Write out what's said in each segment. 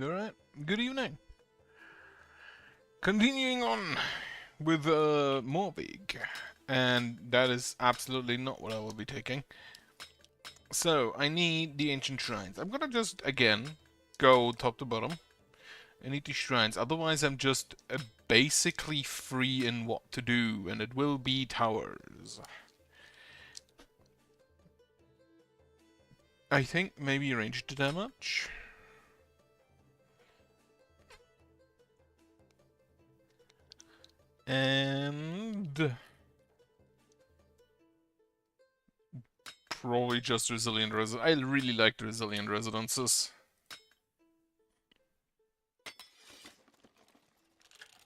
Alright, good evening. Continuing on with Moorweg, and that is absolutely not what I will be taking. So, I need the ancient shrines. I'm gonna just, again, go top to bottom. I need the shrines, otherwise I'm just basically free in what to do, and it will be towers. I think maybe ranged damage. And probably just resilient residence. I really like the resilient residences.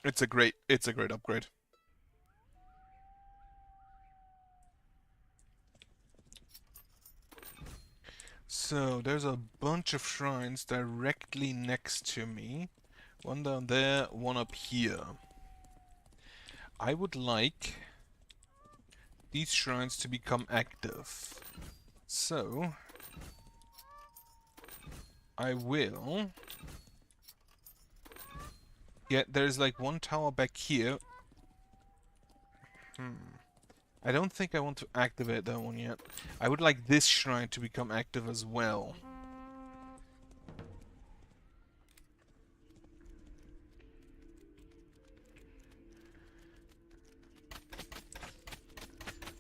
It's a great upgrade. So there's a bunch of shrines directly next to me. One down there, one up here. I would like these shrines to become active. So I will there's like one tower back here. I don't think I want to activate that one yet. I would like this shrine to become active as well.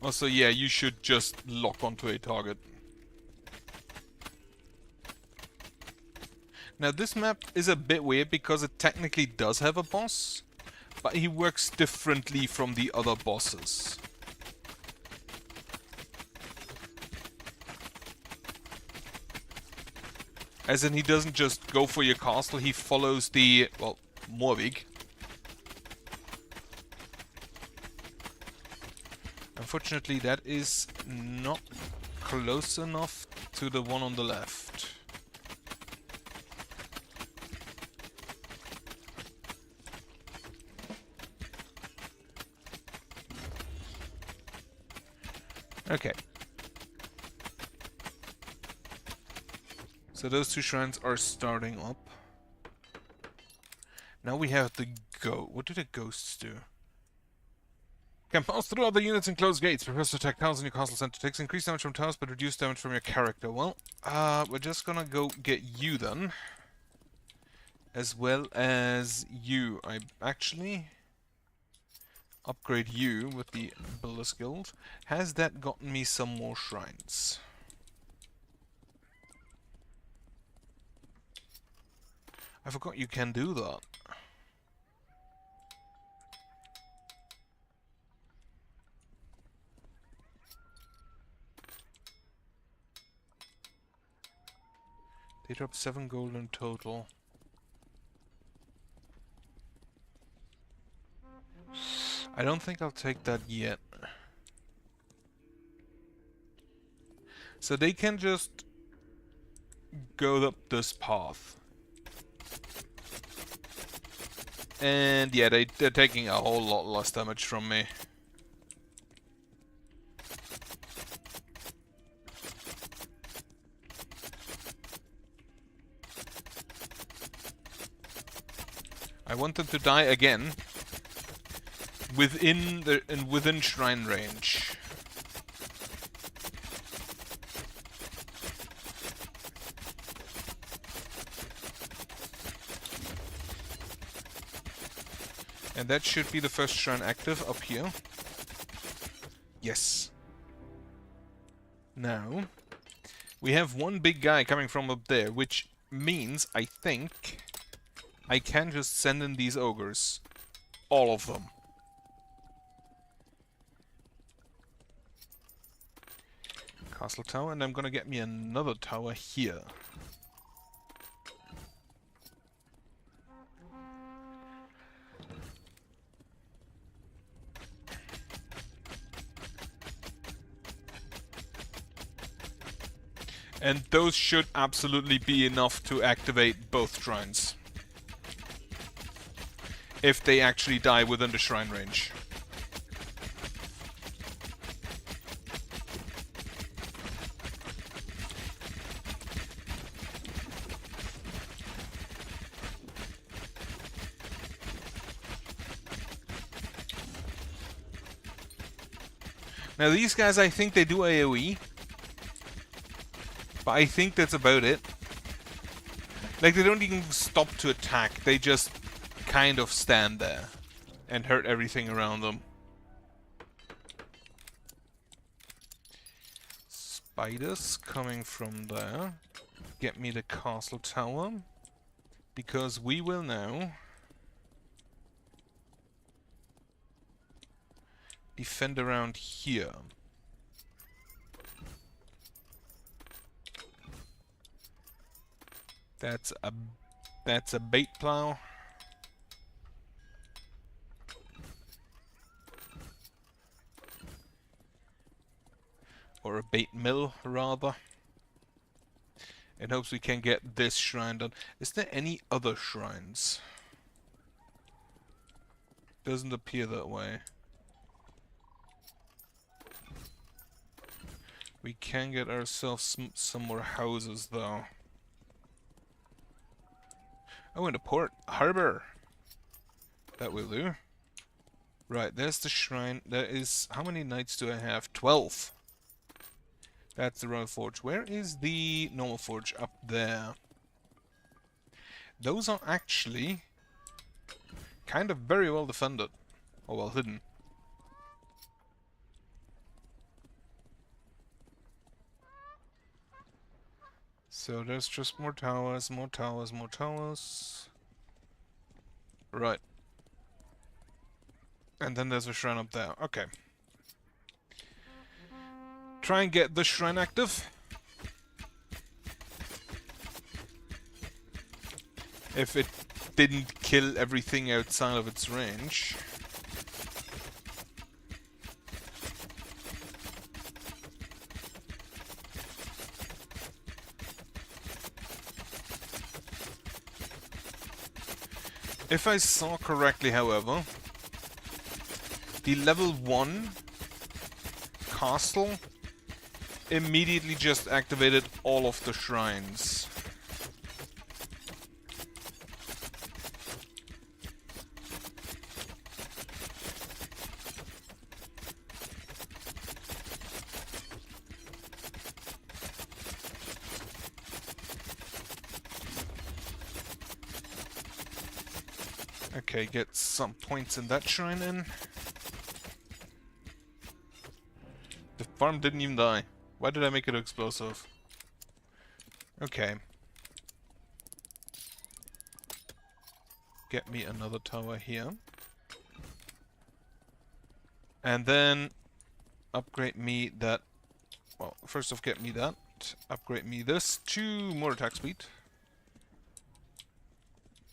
Also, yeah, you should just lock onto a target. Now, this map is a bit weird because it technically does have a boss, but he works differently from the other bosses. As in, he doesn't just go for your castle, he follows the, well, Moorweg. Unfortunately, that is not close enough to the one on the left. Okay. So those two shrines are starting up. Now we have the go. What do the ghosts do? Can pass through other units and close gates. Prepare to attack towers in your castle center. Takes increased damage from towers, but reduced damage from your character. Well, we're just gonna go get you then. As well as you. I actually upgrade you with the Builder Guild. Has that gotten me some more shrines? I forgot you can do that. They drop 7 gold in total. I don't think I'll take that yet. So they can just go up this path. And yeah, they're taking a whole lot less damage from me. I want them to die again within shrine range. And that should be the first shrine active up here. Yes. Now, we have one big guy coming from up there, which means, I think, I can just send in these ogres. All of them. Castle tower, and I'm gonna get me another tower here. And those should absolutely be enough to activate both shrines. If they actually die within the shrine range. Now these guys, I think they do AoE. But I think that's about it. Like, they don't even stop to attack. They just kind of stand there and hurt everything around them. Spiders coming from there. Get me the castle tower. Because we will now defend around here. That's a bait plow. Or a bait mill, rather. In hopes we can get this shrine done. Is there any other shrines? Doesn't appear that way. We can get ourselves some more houses, though. Oh, and a port harbor. That will do. Right, there's the shrine. There is... How many knights do I have? 12. That's the Royal Forge. Where is the normal forge? Up there. Those are actually kind of very well defended. Or well hidden. So there's just more towers, more towers, more towers. Right. And then there's a shrine up there. Okay. Try and get the shrine active. If it didn't kill everything outside of its range. If I saw correctly, however, the level 1 castle immediately just activated all of the shrines. Okay, get some points in that shrine in. The farm didn't even die. Why did I make it explosive? Okay. Get me another tower here. And then upgrade me that... Well, first off get me that. Upgrade me this to more attack speed.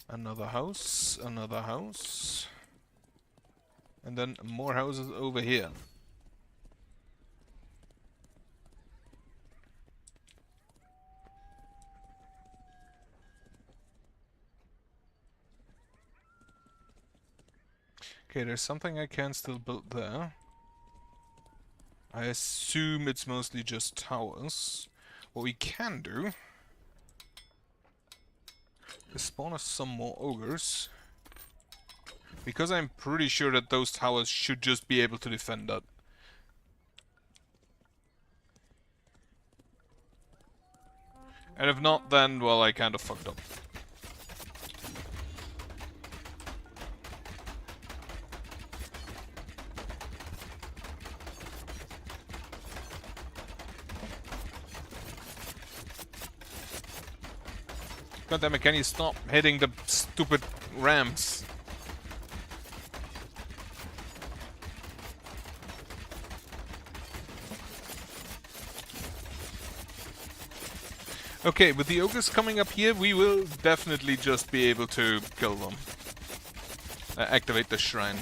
Another house, another house. And then more houses over here. Okay, there's something I can still build there. I assume it's mostly just towers. What we can do is spawn us some more ogres. Because I'm pretty sure that those towers should just be able to defend that. And if not, then, well, I kind of fucked up. God damn it, can you stop hitting the stupid rams? Okay, with the ogres coming up here, we will definitely just be able to kill them. Activate the shrine.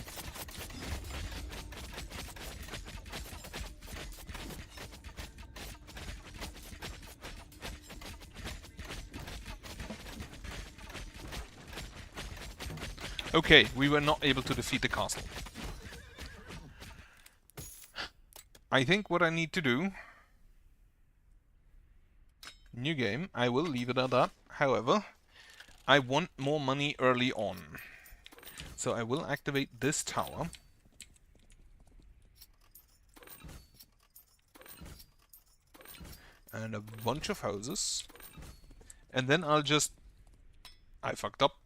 Okay, we were not able to defeat the castle. I think what I need to do... New game, I will leave it at that. However, I want more money early on. So I will activate this tower. And a bunch of houses. And then I'll just... I fucked up.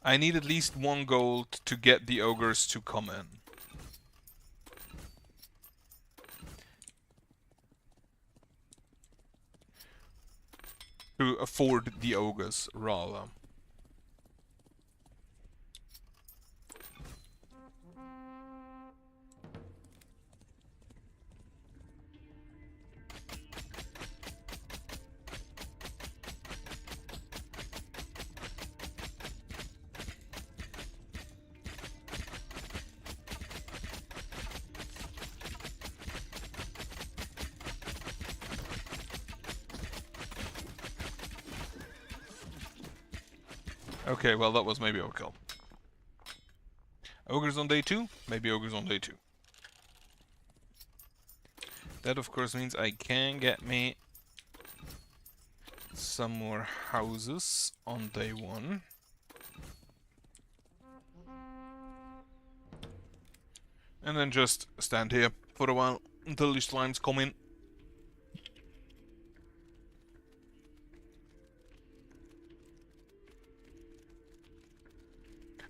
I need at least 1 gold to get the ogres to come in. To afford the ogres, rather. Okay, well that was maybe overkill. Ogres on day 2? Maybe ogres on day 2. That of course means I can get me some more houses on day 1. And then just stand here for a while until these slimes come in.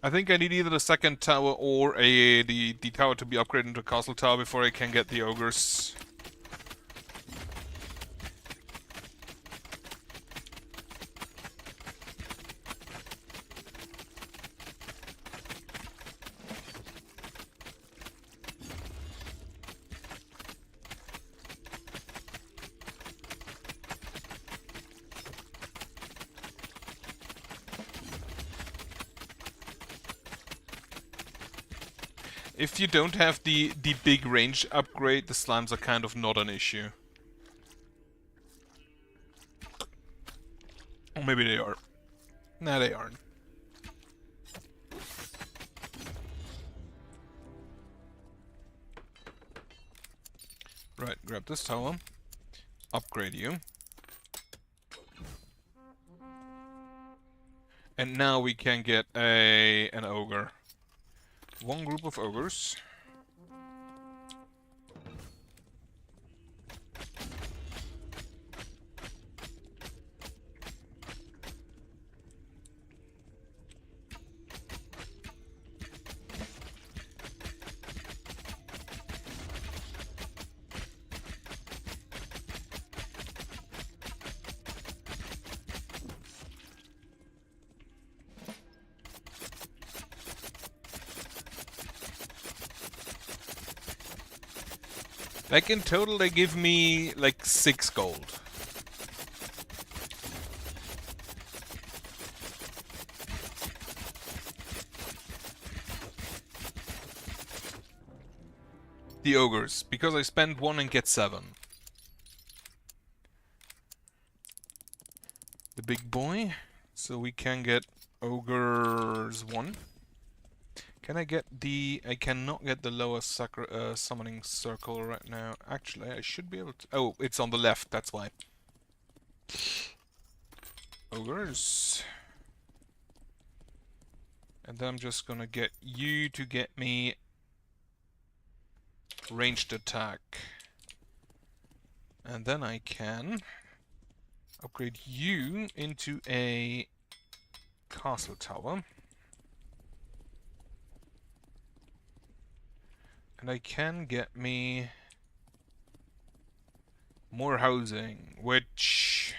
I think I need either the second tower or the tower to be upgraded into a castle tower before I can get the ogres. If you don't have the big range upgrade, the slimes are kind of not an issue. Or maybe they are. Nah, they aren't. Right, grab this tower. Upgrade you. And now we can get an ogre. 1 group of ogres. Like in total they give me like 6 gold. The ogres, because I spend 1 and get 7. The big boy, so we can get ogres 1. Can I get the... I cannot get the lower summoning circle right now. Actually, I should be able to... Oh, it's on the left, that's why. Ogres. And then I'm just gonna get you to get me ranged attack. And then I can upgrade you into a castle tower. And I can get me more housing, which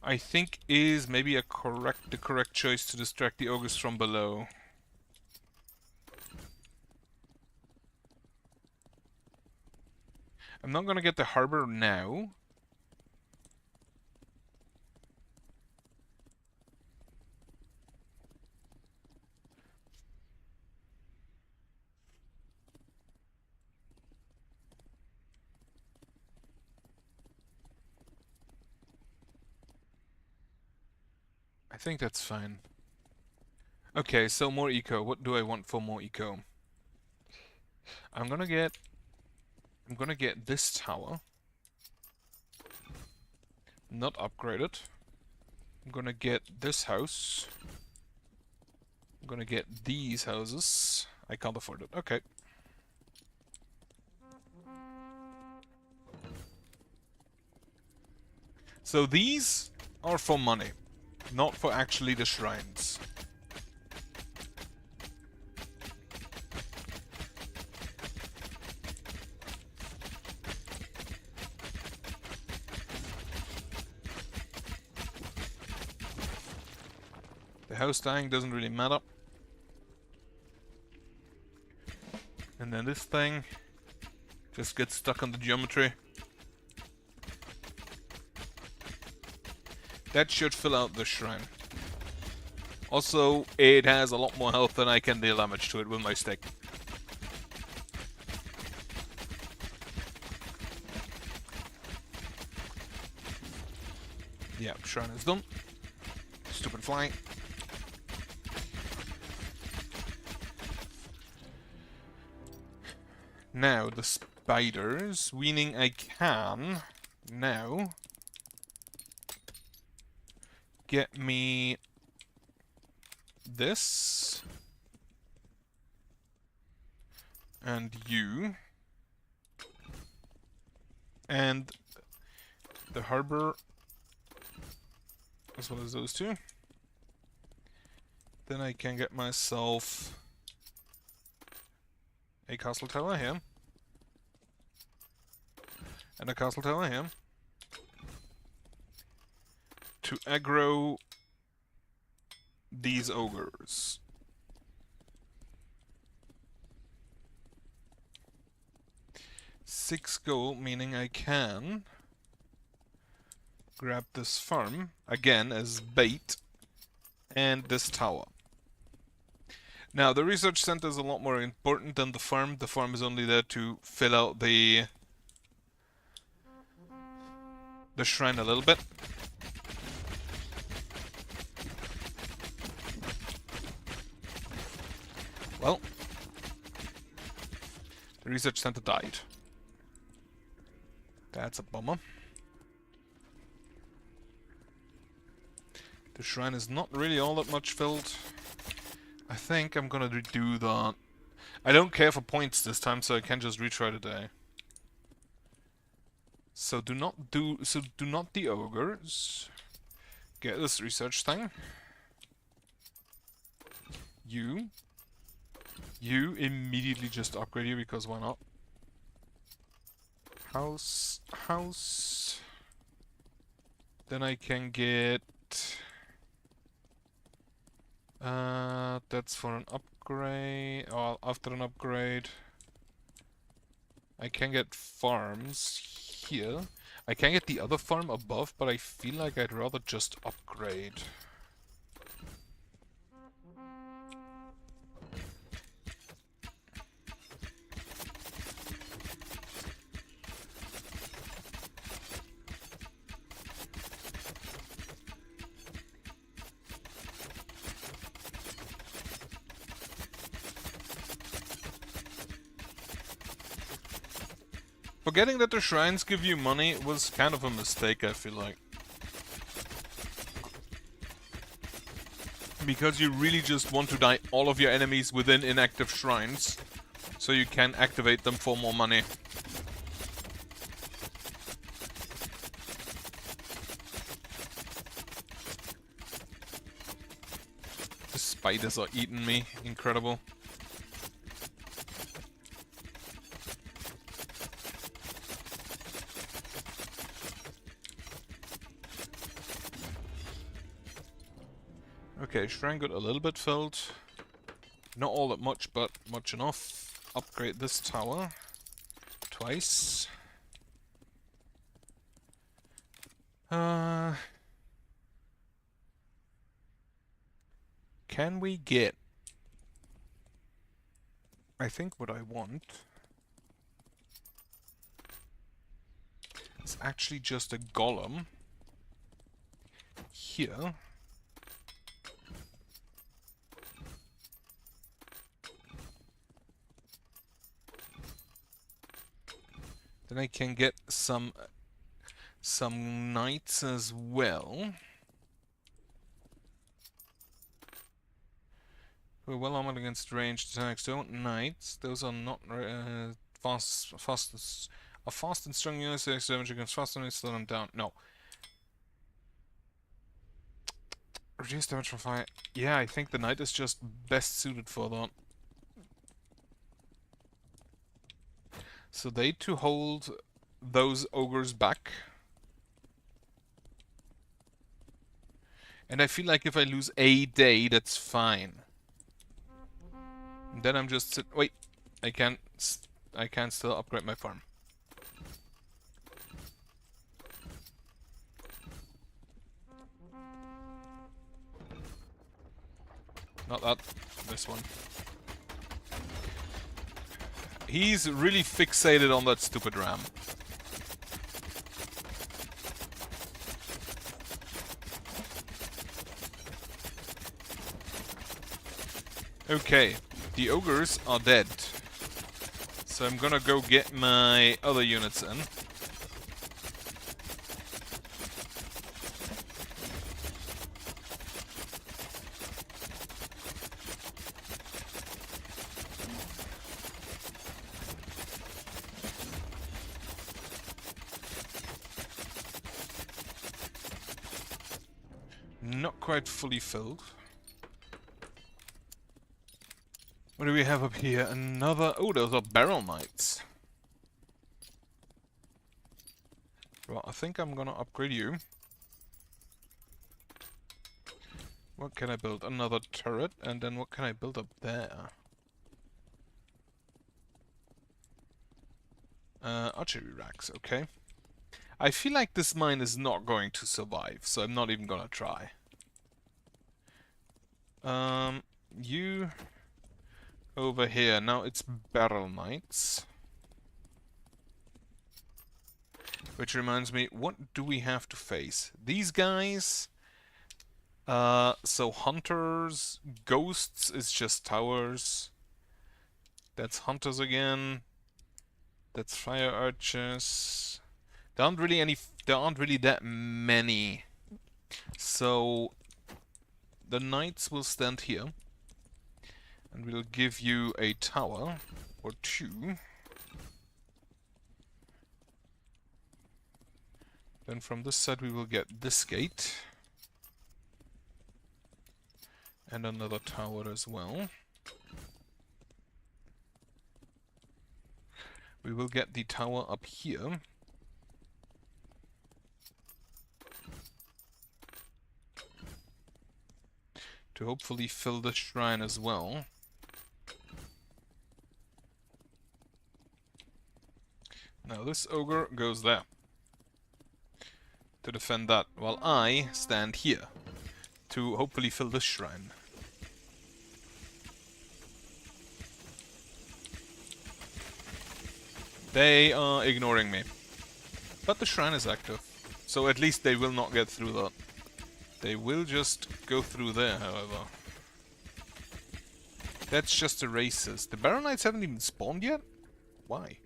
I think is maybe the correct choice to distract the ogres from below. I'm not gonna get the harbor now. I think that's fine. Okay, so more eco. What do I want for more eco? I'm gonna get this tower. Not upgraded. I'm gonna get this house. I'm gonna get these houses I can't afford it. Okay. So these are for money, not for actually the shrines. The house dying doesn't really matter. And then this thing just gets stuck on the geometry. That should fill out the shrine. Also, it has a lot more health than I can deal damage to it with my stick. Yeah, shrine is done. Stupid flying. Now, the spiders, meaning I can now get me this and you and the harbor as well as those two. Then I can get myself a castle tower here and a castle tower here to aggro these ogres. Six gold, meaning I can grab this farm again as bait and this tower. Now the research center is a lot more important than the farm. The farm is only there to fill out the shrine a little bit. Well, the research center died. That's a bummer. The shrine is not really all that much filled. I think I'm gonna redo that. I don't care for points this time, so I can just retry today. So do not the ogres. Get this research thing. You immediately just upgrade you because why not? House. Then I can get that's for an upgrade, or after an upgrade. I can get farms here. I can get the other farm above, but I feel like I'd rather just upgrade. Forgetting that the shrines give you money was kind of a mistake, I feel like. Because you really just want to die all of your enemies within inactive shrines, so you can activate them for more money. The spiders are eating me. Incredible. Okay, shrine got a little bit filled. Not all that much, but much enough. Upgrade this tower twice. Can we get... I think what I want is actually just a golem here. Then I can get some knights as well. We're well armored against ranged attacks. Don't knights. Those are not fast and strong units. They damage against fast units. Slow them down. No. Reduce damage from fire. Yeah, I think the knight is just best suited for that. So they to hold those ogres back. And I feel like if I lose a day, that's fine. And then I'm just wait, I can still upgrade my farm. Not that. This one. He's really fixated on that stupid ram. Okay, the ogres are dead. So I'm gonna go get my other units in. Not quite fully filled. What do we have up here? Another... Oh, those are barrel knights. Well, I think I'm gonna upgrade you. What can I build? Another turret, and then what can I build up there? Archery racks, okay. I feel like this mine is not going to survive, so I'm not even gonna try. You... over here. Now it's barrel knights. Which reminds me, what do we have to face? These guys... so hunters, ghosts is just towers. That's hunters again. That's fire archers. There aren't really that many. So the knights will stand here. And we'll give you a tower or two. Then from this side we will get this gate. And another tower as well. We will get the tower up here. To hopefully fill the shrine as well. Now this ogre goes there. To defend that, while I stand here. To hopefully fill this shrine. They are ignoring me. But the shrine is active. So at least they will not get through that. They will just go through there, however. That's just the races. The Baron Knights haven't even spawned yet? Why?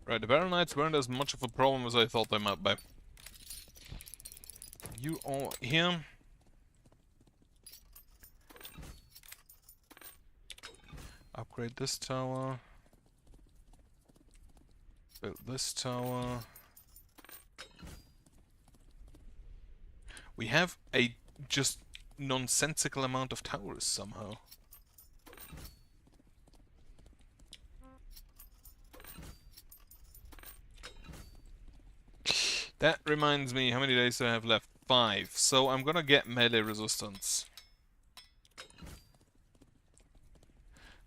Right, the Baron Knights weren't as much of a problem as I thought they might be. You all here. Upgrade this tower. Build this tower. We have a just nonsensical amount of towers somehow. That reminds me, how many days do I have left? 5. So I'm gonna get melee resistance.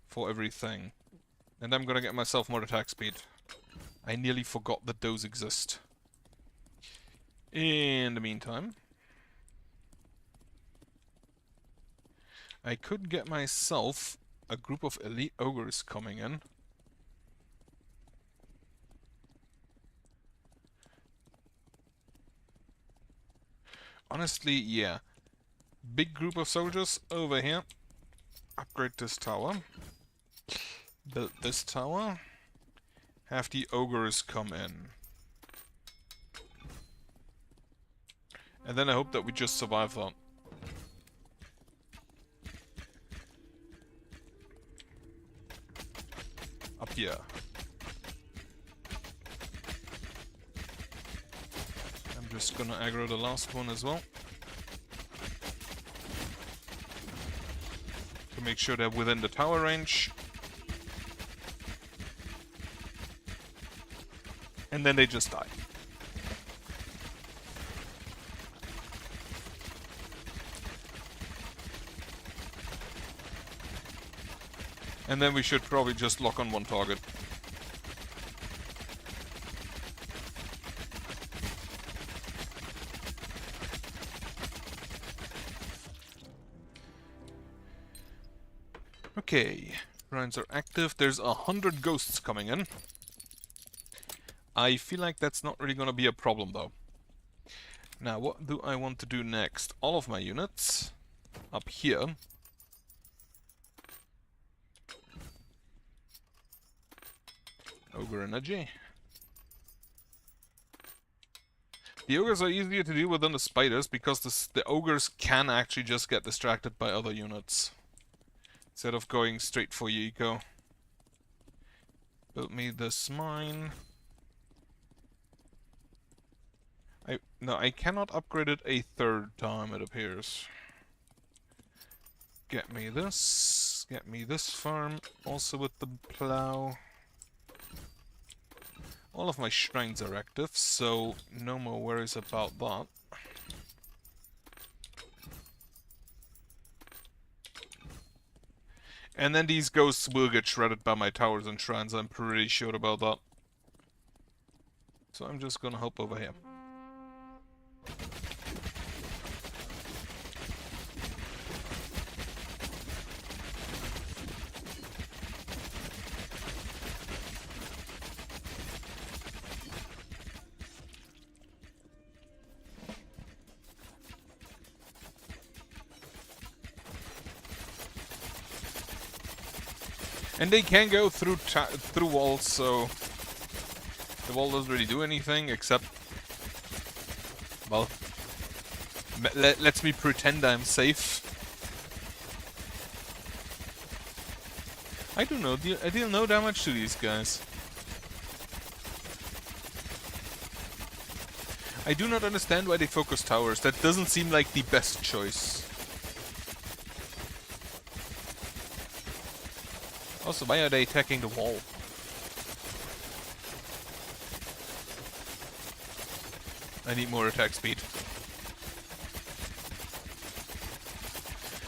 For everything. And I'm gonna get myself more attack speed. I nearly forgot that those exist. In the meantime, I could get myself a group of elite ogres coming in. Honestly, yeah. Big group of soldiers over here. upgrade this tower. Build this tower. Have the ogres come in. And then I hope that we just survive that. Up here. I'm just gonna aggro the last one as well. To make sure they're within the tower range. And then they just die. And then we should probably just lock on one target. Okay, rounds are active. There's 100 ghosts coming in. I feel like that's not really gonna be a problem though. Now, what do I want to do next? All of my units up here. Ogre energy. The ogres are easier to deal with than the spiders because the ogres can actually just get distracted by other units. Instead of going straight for your eco. Build me this mine. No, I cannot upgrade it a third time, it appears. Get me this. Get me this farm. Also with the plow. All of my shrines are active, so no more worries about that. And then these ghosts will get shredded by my towers and shrines, I'm pretty sure about that. So I'm just gonna hop over here. And they can go through walls, so the wall doesn't really do anything except, well, lets me pretend I'm safe. I deal no damage to these guys. I do not understand why they focus towers. That doesn't seem like the best choice. Also, why are they attacking the wall? I need more attack speed.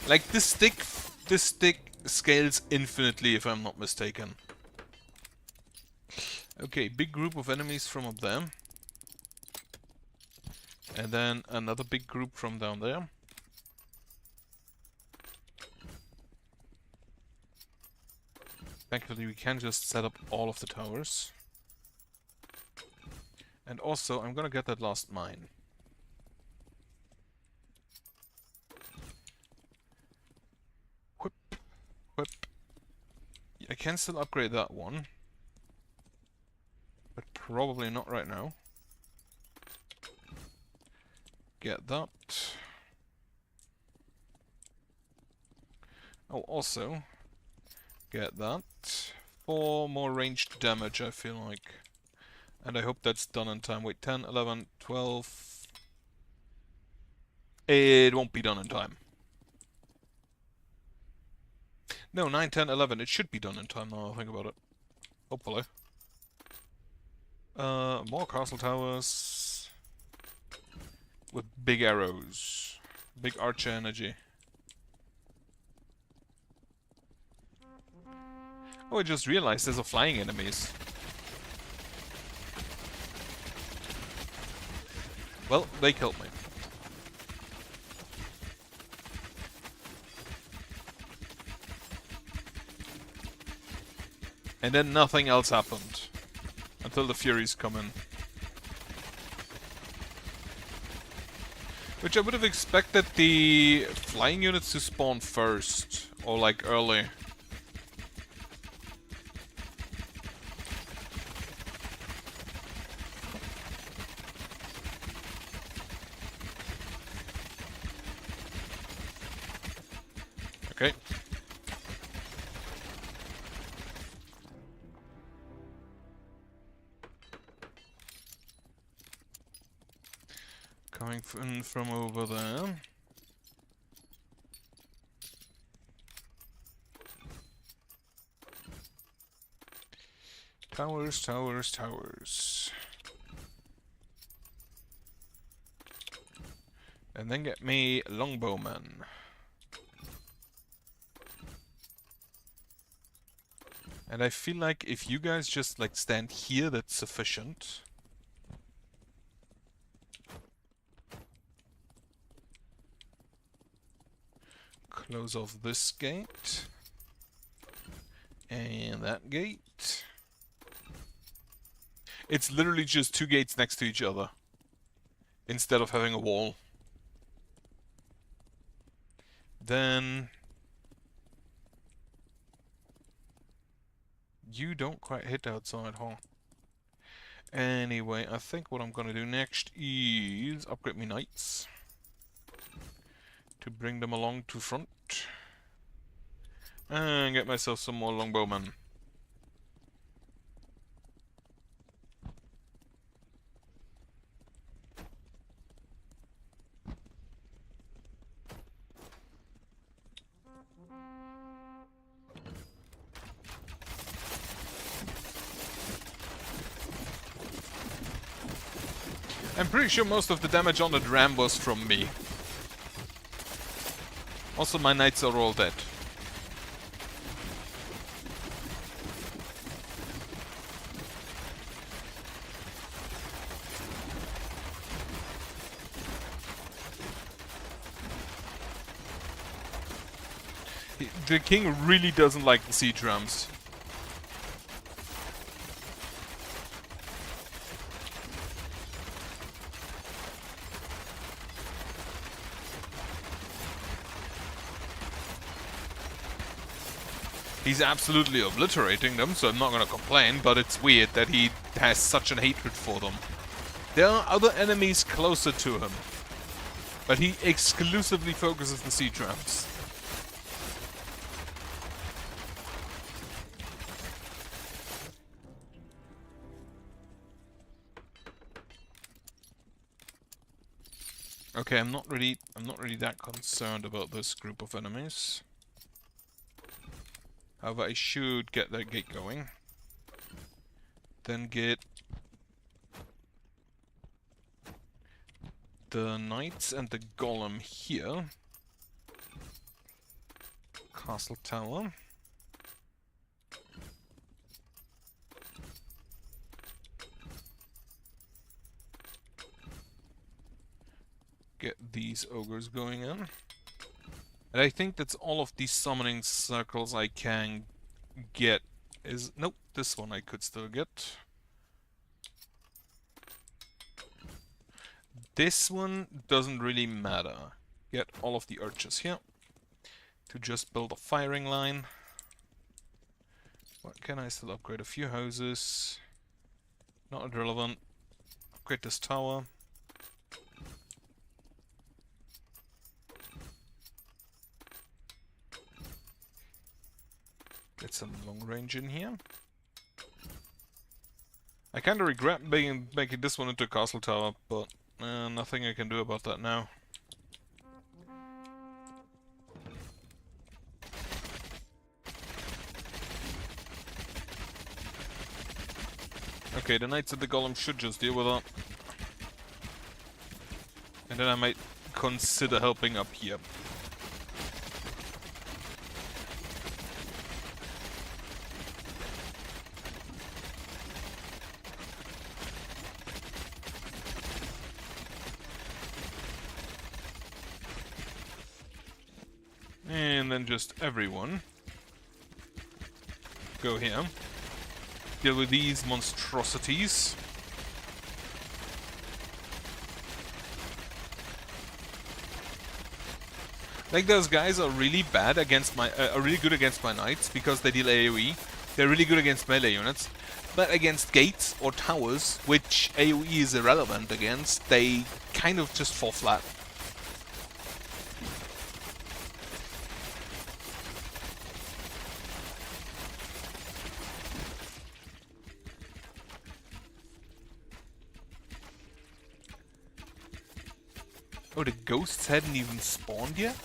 Like, this stick scales infinitely if I'm not mistaken. Okay, big group of enemies from up there. And then another big group from down there. Thankfully, we can just set up all of the towers. And also, I'm gonna get that last mine. Whip. Whip. I can still upgrade that one. But probably not right now. Get that. Oh, also... get that. 4 more ranged damage, I feel like. And I hope that's done in time. Wait, 10, 11, 12... It won't be done in time. No, 9, 10, 11. It should be done in time now I think about it. Hopefully. More castle towers. With big arrows. Big archer energy. Oh, I just realized there's a flying enemies. Well, they killed me. And then nothing else happened. Until the Furies come in. Which I would have expected the flying units to spawn first, or like early. Okay. Coming in from over there. Towers, towers, towers. And then get me longbowmen. And I feel like if you guys just like stand here, that's sufficient. Close off this gate. And that gate. It's literally just two gates next to each other. Instead of having a wall. Then... you don't quite hit outside, huh? Anyway, I think what I'm gonna do next is upgrade me knights. To bring them along to front. And get myself some more longbowmen. I'm pretty sure most of the damage on the ram was from me. Also, my knights are all dead. The king really doesn't like the siege rams. He's absolutely obliterating them, so I'm not gonna complain, but it's weird that he has such an hatred for them. There are other enemies closer to him, but he exclusively focuses the siege rams. Okay, I'm not really that concerned about this group of enemies. However, I should get that gate going. Then get the knights and the golem here. Castle tower. Get these ogres going in. And I think that's all of these summoning circles I can get. Nope, this one I could still get. This one doesn't really matter. Get all of the archers here. To just build a firing line. What can I still upgrade? A few houses. Not relevant. Upgrade this tower. Get some long range in here. I kinda regret making this one into a castle tower, but nothing I can do about that now. Okay, the knights of the golem should just deal with that. And then I might consider helping up here. And then just everyone go here. Deal with these monstrosities. Like, those guys are really bad against my... are really good against my knights, because they deal AoE. They're really good against melee units. But against gates or towers, which AoE is irrelevant against, they kind of just fall flat. Oh, the ghosts hadn't even spawned yet?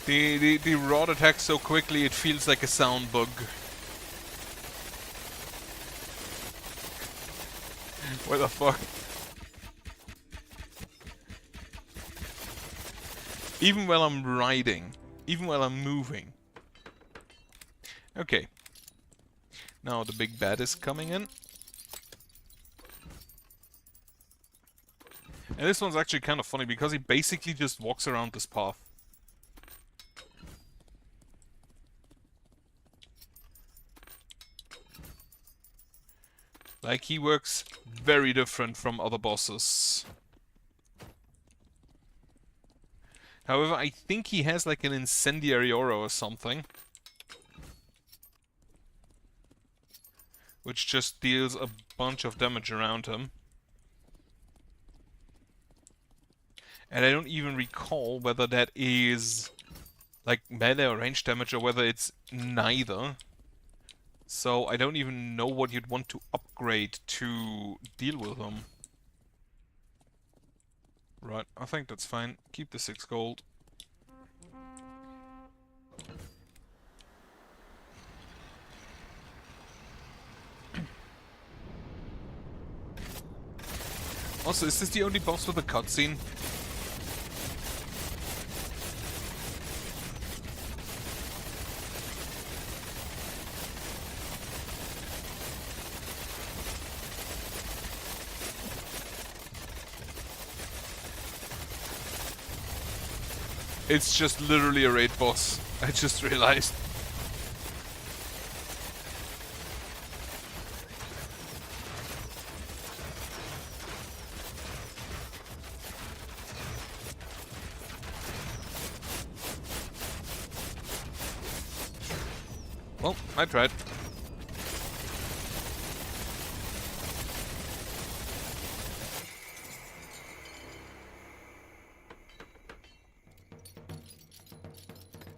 The rod attacks so quickly it feels like a sound bug. What the fuck? Even while I'm riding, even while I'm moving. Okay. Now the big bad is coming in. And this one's actually kind of funny because he basically just walks around this path. Like, he works very different from other bosses. However, I think he has like an incendiary aura or something. Which just deals a bunch of damage around him. And I don't even recall whether that is like melee or range damage or whether it's neither. So I don't even know what you'd want to upgrade to deal with him. Right, I think that's fine. Keep the 6 gold. Also, is this the only boss with a cutscene? It's just literally a raid boss. I just realized. Well, I tried.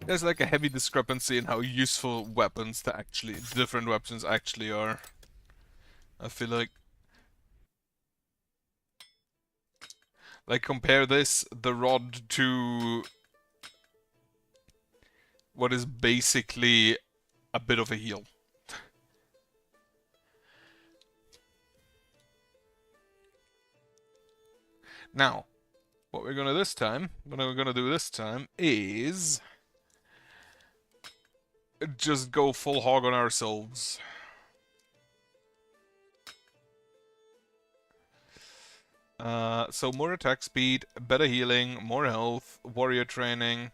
There's like a heavy discrepancy in how useful weapons to actually, different weapons actually are. I feel like compare this, the rod, to what is basically a bit of a heal. Now, what we're gonna do this time is just go full hog on ourselves. So more attack speed, better healing, more health, warrior training,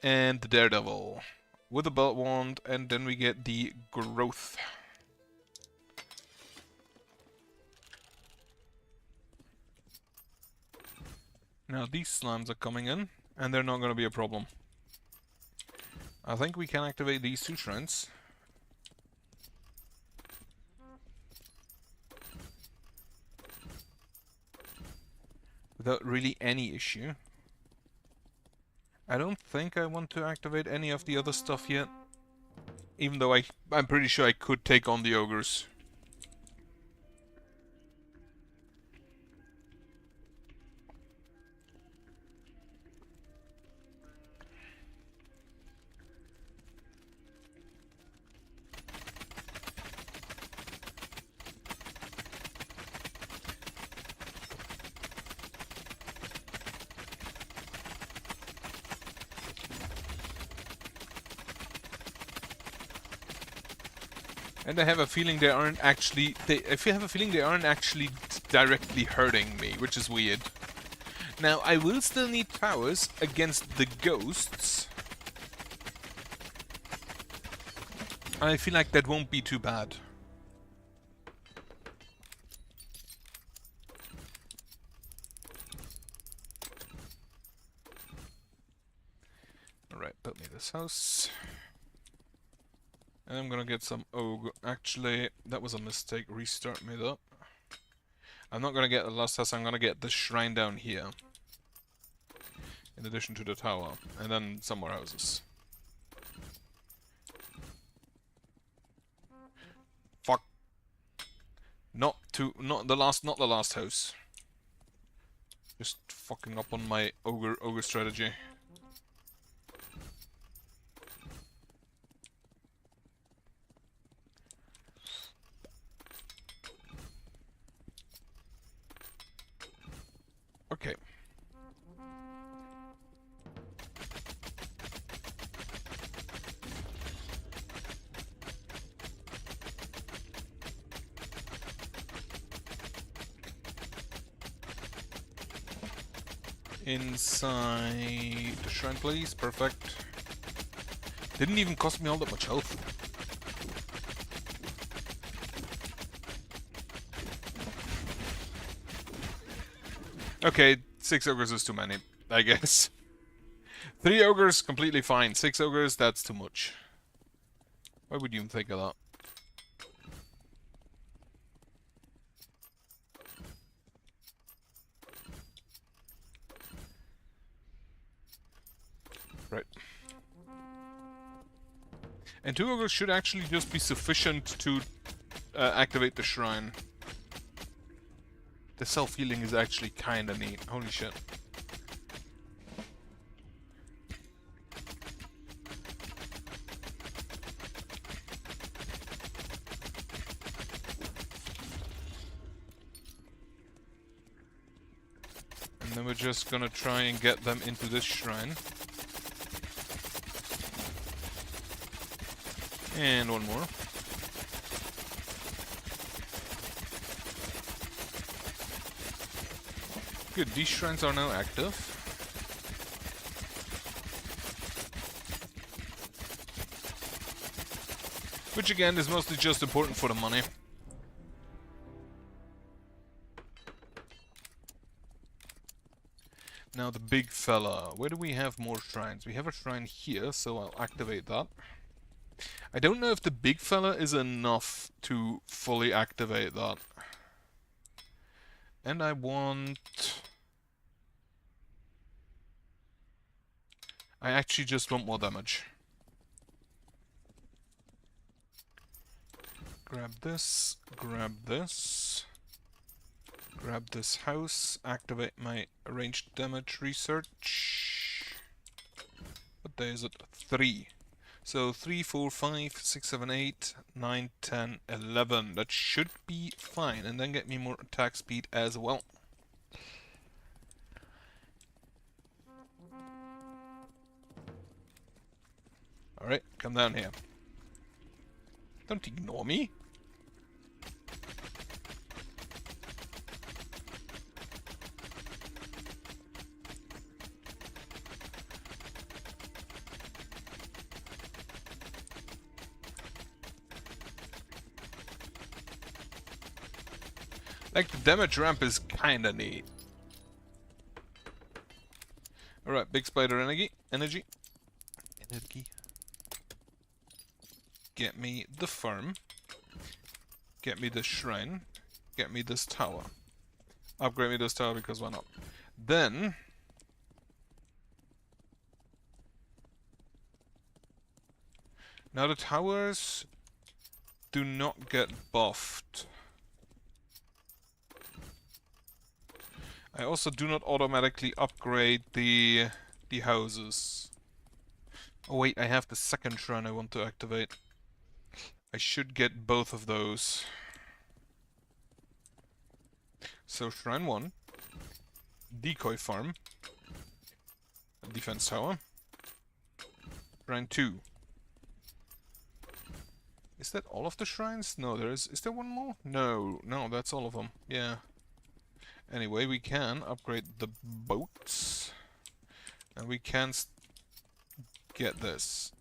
and the daredevil with a belt wand, and then we get the growth. Now these slimes are coming in, and they're not going to be a problem. I think we can activate these 2 shrines. Without really any issue. I don't think I want to activate any of the other stuff yet. Even though I'm pretty sure I could take on the ogres. And I have a feeling they aren't actually... I have a feeling they aren't actually directly hurting me, which is weird. Now, I will still need towers against the ghosts. I feel like that won't be too bad. Alright, build me this house. And I'm gonna get some ogre. Actually, that was a mistake. Restart me up. I'm not gonna get the last house, I'm gonna get the shrine down here. In addition to the tower. And then some more houses. Fuck. Not the last house. Just fucking up on my ogre strategy. Okay. Inside the shrine, please. Perfect. Didn't even cost me all that much health. Okay, 6 ogres is too many, I guess. 3 ogres, completely fine. 6 ogres, that's too much. Why would you even think of that? Right. And 2 ogres should actually just be sufficient to activate the shrine. The self-healing is actually kinda neat. Holy shit. And then we're just gonna try and get them into this shrine. And one more. Good, these shrines are now active. Which again is mostly just important for the money. Now the big fella. Where do we have more shrines? We have a shrine here, so I'll activate that. I don't know if the big fella is enough to fully activate that. And I want... I actually just want more damage. Grab this, grab this. Grab this house, activate my ranged damage research. What day is it? 3. So 3, 4, 5, 6, 7, 8, 9, 10, 11. That should be fine. And then get me more attack speed as well. Alright, come down here. Don't ignore me. Like, the damage ramp is kinda neat. Alright, big spider energy. Get me the farm. Get me the shrine. Get me this tower. Upgrade me this tower because why not? Then... now the towers do not get buffed. I also do not automatically upgrade the houses. Oh wait, I have the second shrine I want to activate. I should get both of those. So shrine 1, decoy farm, defense tower, shrine 2. Is that all of the shrines? No, there is. Is there one more? No, that's all of them. Yeah. Anyway, we can upgrade the boats. And we can get this.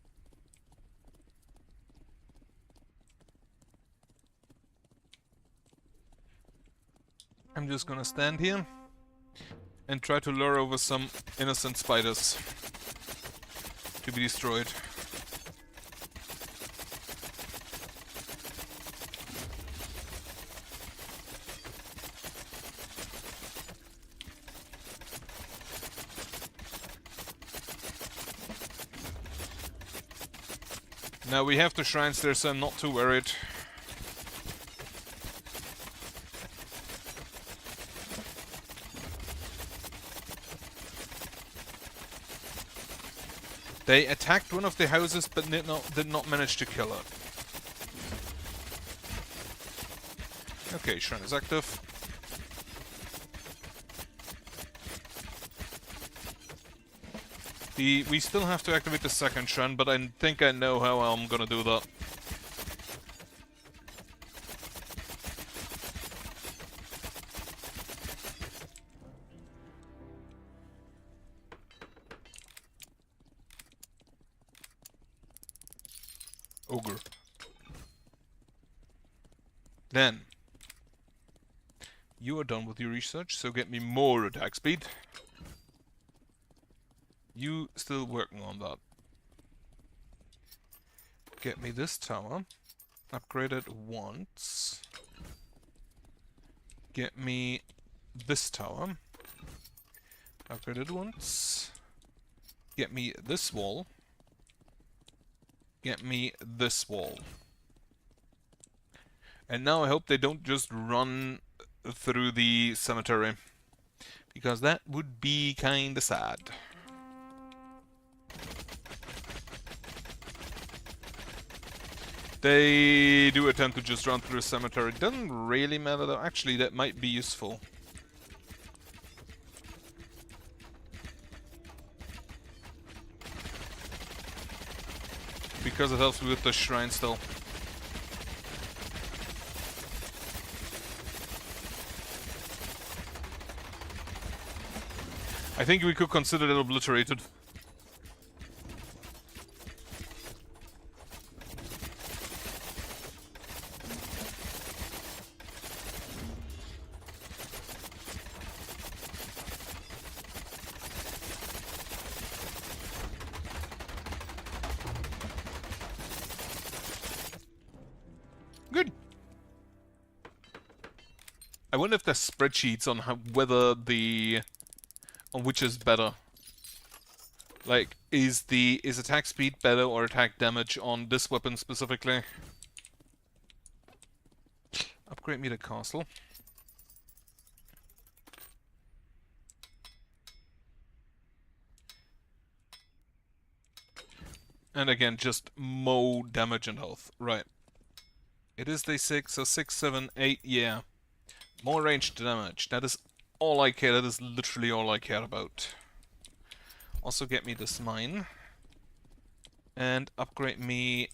I'm just gonna stand here and try to lure over some innocent spiders to be destroyed. Now we have the shrines there, so I'm not too worried. They attacked one of the houses, but did not manage to kill it. Okay, shrine is active. We still have to activate the second shrine, but I think I know how I'm gonna do that. Ogre. Then, you are done with your research, so get me more attack speed. You still working on that. Get me this tower. Upgrade it once. Get me this tower. Upgrade it once. Get me this wall. Get me this wall. And now I hope they don't just run through the cemetery, because that would be kinda sad. They do attempt to just run through the cemetery. Doesn't really matter though. Actually, that might be useful. Because it helps me with the shrine still. I think we could consider it obliterated. Good. I wonder if there's spreadsheets on how, whether the on which is better. Like, is attack speed better or attack damage on this weapon specifically? Upgrade me the castle. And again, just mow damage and health. Right. It is day 6, so 6, 7, 8, yeah. More ranged damage. That is all I care. That is literally all I care about. Also get me this mine. And upgrade me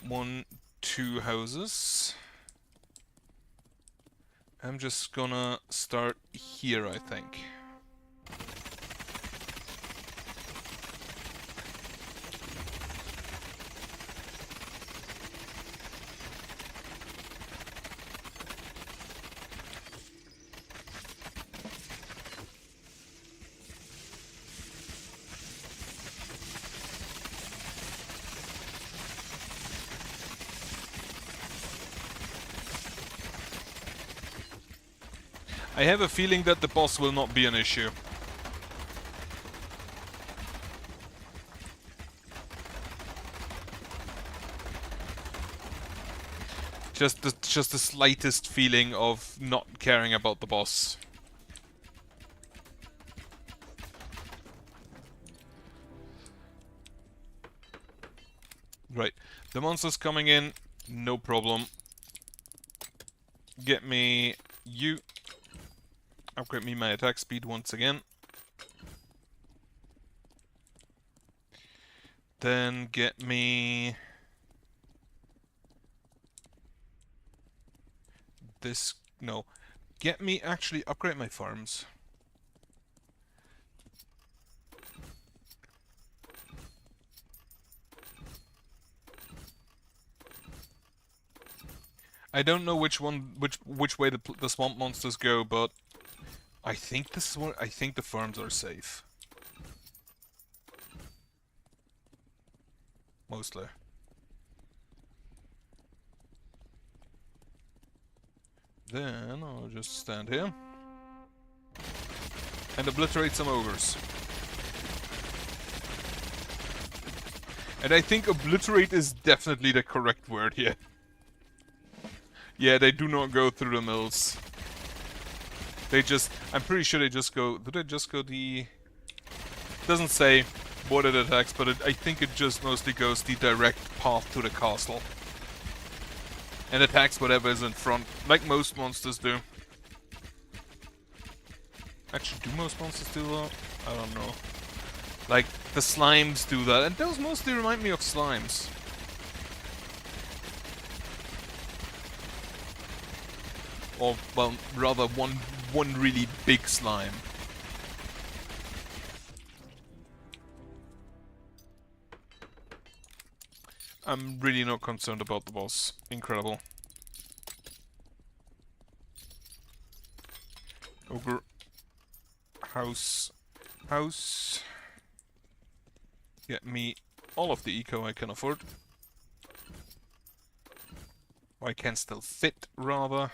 1, 2 houses. I'm just gonna start here, I think. I have a feeling that the boss will not be an issue. Just the slightest feeling of not caring about the boss. Right. The monster's coming in, no problem. Get me you. Upgrade me my attack speed once again. Then get me this. No. Get me actually upgrade my farms. I don't know which way the swamp monsters go, but I think this is what I think the farms are safe. Mostly. Then I'll just stand here and obliterate some ogres. And I think obliterate is definitely the correct word here. Yeah, they do not go through the mills. They just, I'm pretty sure they just go, do they just go the... Doesn't say what it attacks, but I think it just mostly goes the direct path to the castle. And attacks whatever is in front, like most monsters do. Actually, do most monsters do that? I don't know. Like, the slimes do that, and those mostly remind me of slimes. Or, well, rather one really big slime. I'm really not concerned about the boss. Incredible. Ogre. House. House. Get me all of the eco I can afford. Or I can still fit, rather.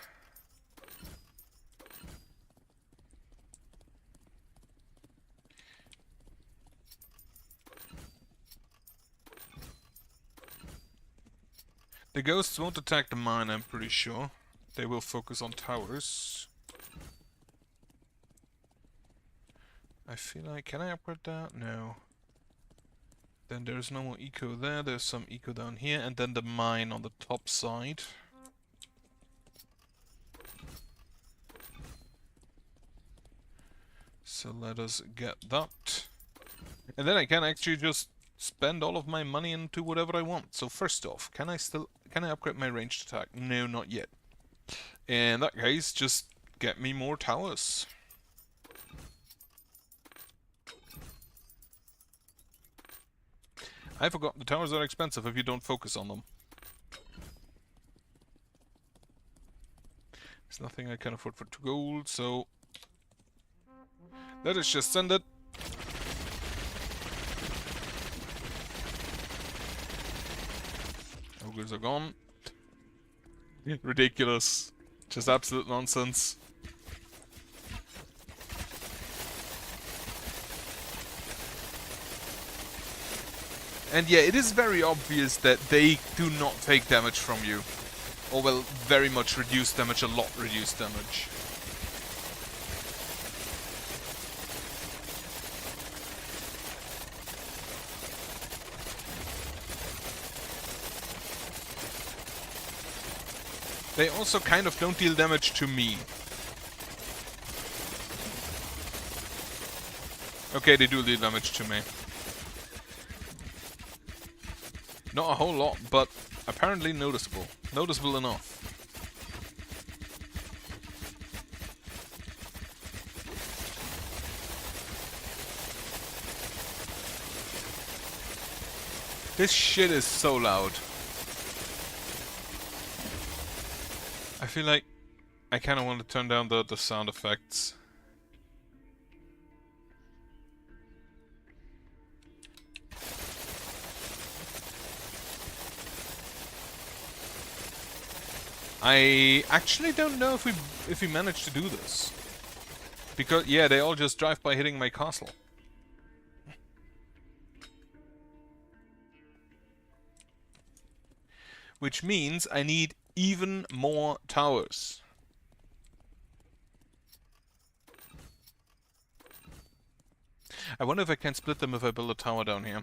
The ghosts won't attack the mine, I'm pretty sure. They will focus on towers. I feel like... Can I upgrade that? No. Then there's no more eco there, there's some eco down here, and then the mine on the top side. So let us get that. And then I can actually just spend all of my money into whatever I want. So first off, can I upgrade my ranged attack? No, not yet. In that case, just get me more towers. I forgot the towers are expensive if you don't focus on them. There's nothing I can afford for 2 gold, so let us just send it. Ogres are gone. Ridiculous. Just absolute nonsense. And yeah, it is very obvious that they do not take damage from you. Or well, very much reduced damage, a lot reduced damage. They also kind of don't deal damage to me. Okay, they do deal damage to me. Not a whole lot, but apparently noticeable. Noticeable enough. This shit is so loud. I feel like I kind of want to turn down the sound effects. I actually don't know if we managed to do this. Because, yeah, they all just drive by hitting my castle. Which means I need even more towers. I wonder if I can split them if I build a tower down here.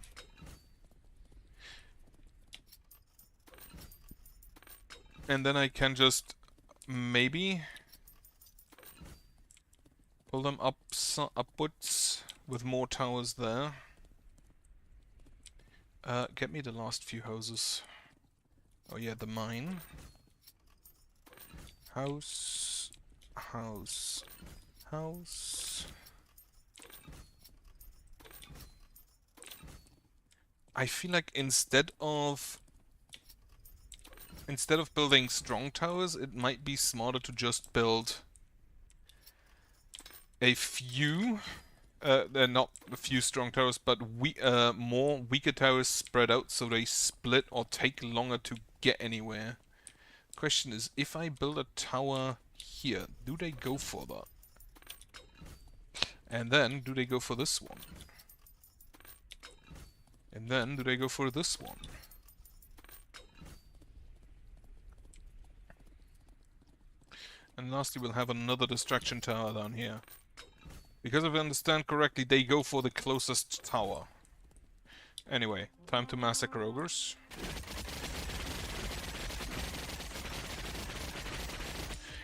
And then I can just maybe pull them up upwards with more towers there. Get me the last few houses. Oh yeah, the mine. House. House. House. I feel like instead of building strong towers, it might be smarter to just build a few, not a few strong towers, but more weaker towers spread out so they split or take longer to get anywhere. Question is, if I build a tower here, do they go for that? And then, do they go for this one? And then, do they go for this one? And lastly, we'll have another distraction tower down here. Because if I understand correctly, they go for the closest tower. Anyway, time to massacre ogres.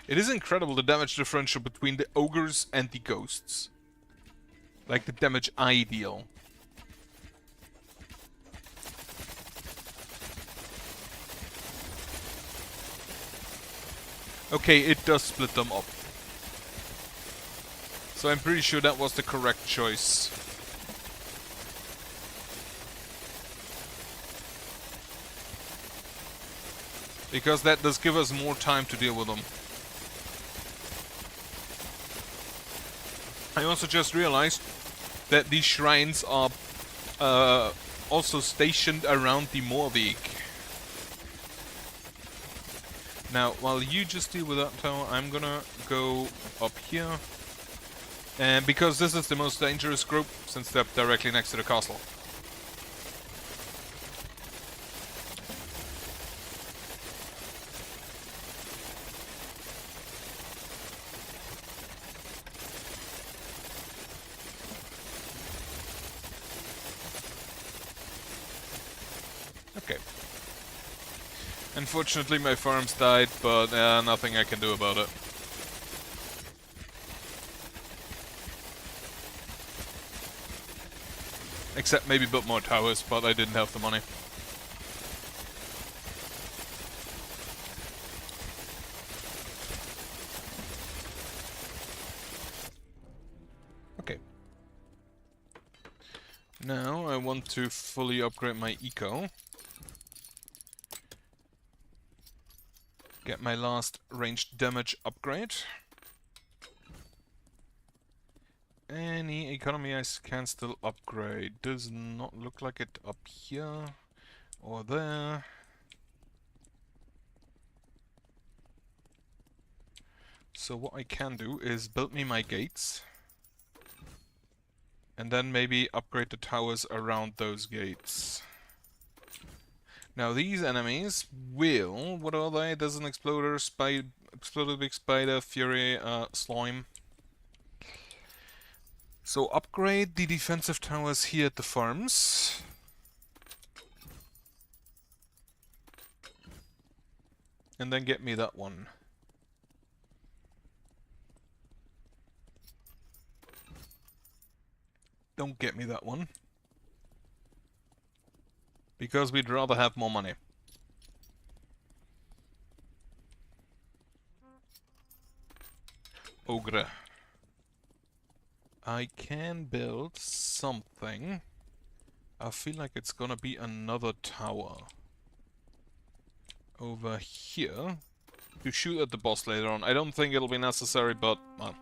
It is incredible the damage differential between the ogres and the ghosts. Like the damage I deal. Okay, it does split them up. So I'm pretty sure that was the correct choice. Because that does give us more time to deal with them. I also just realized that these shrines are also stationed around the Moorweg. Now, while you just deal with that tower, I'm gonna go up here. And because this is the most dangerous group, since they're directly next to the castle. Okay. Unfortunately, my farms died, but nothing I can do about it. Except maybe build more towers, but I didn't have the money. Okay. Now I want to fully upgrade my eco. Get my last ranged damage upgrade. Any economy I can still upgrade. Does not look like it up here or there. So what I can do is build me my gates. And then maybe upgrade the towers around those gates. Now these enemies will... What are they? There's an exploder, exploded big spider, fury, slime. So upgrade the defensive towers here at the farms. And then get me that one. Don't get me that one. Because we'd rather have more money. Ogre. I can build something. I feel like it's gonna be another tower. Over here. To shoot at the boss later on. I don't think it'll be necessary, but... well,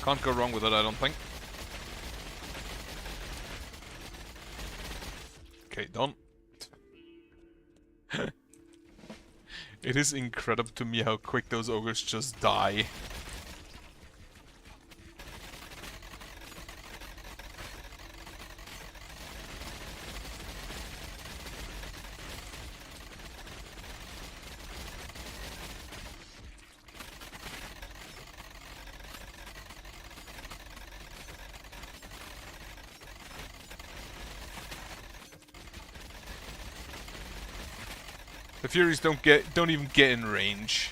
can't go wrong with it, I don't think. Okay, done. It is incredible to me how quick those ogres just die. The Furies don't even get in range.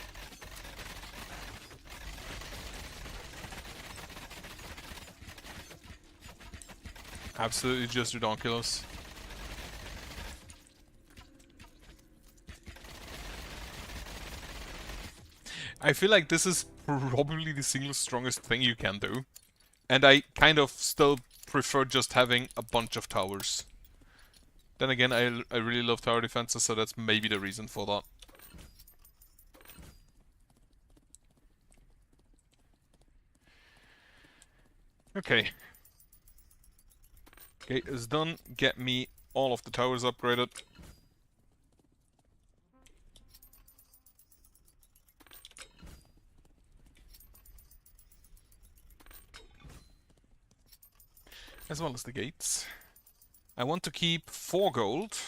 Absolutely just ridiculous. I feel like this is probably the single strongest thing you can do. And I kind of still prefer just having a bunch of towers. Then again, I really love tower defenses, so that's maybe the reason for that. Okay. Gate is done. Get me all of the towers upgraded. As well as the gates. I want to keep 4 gold.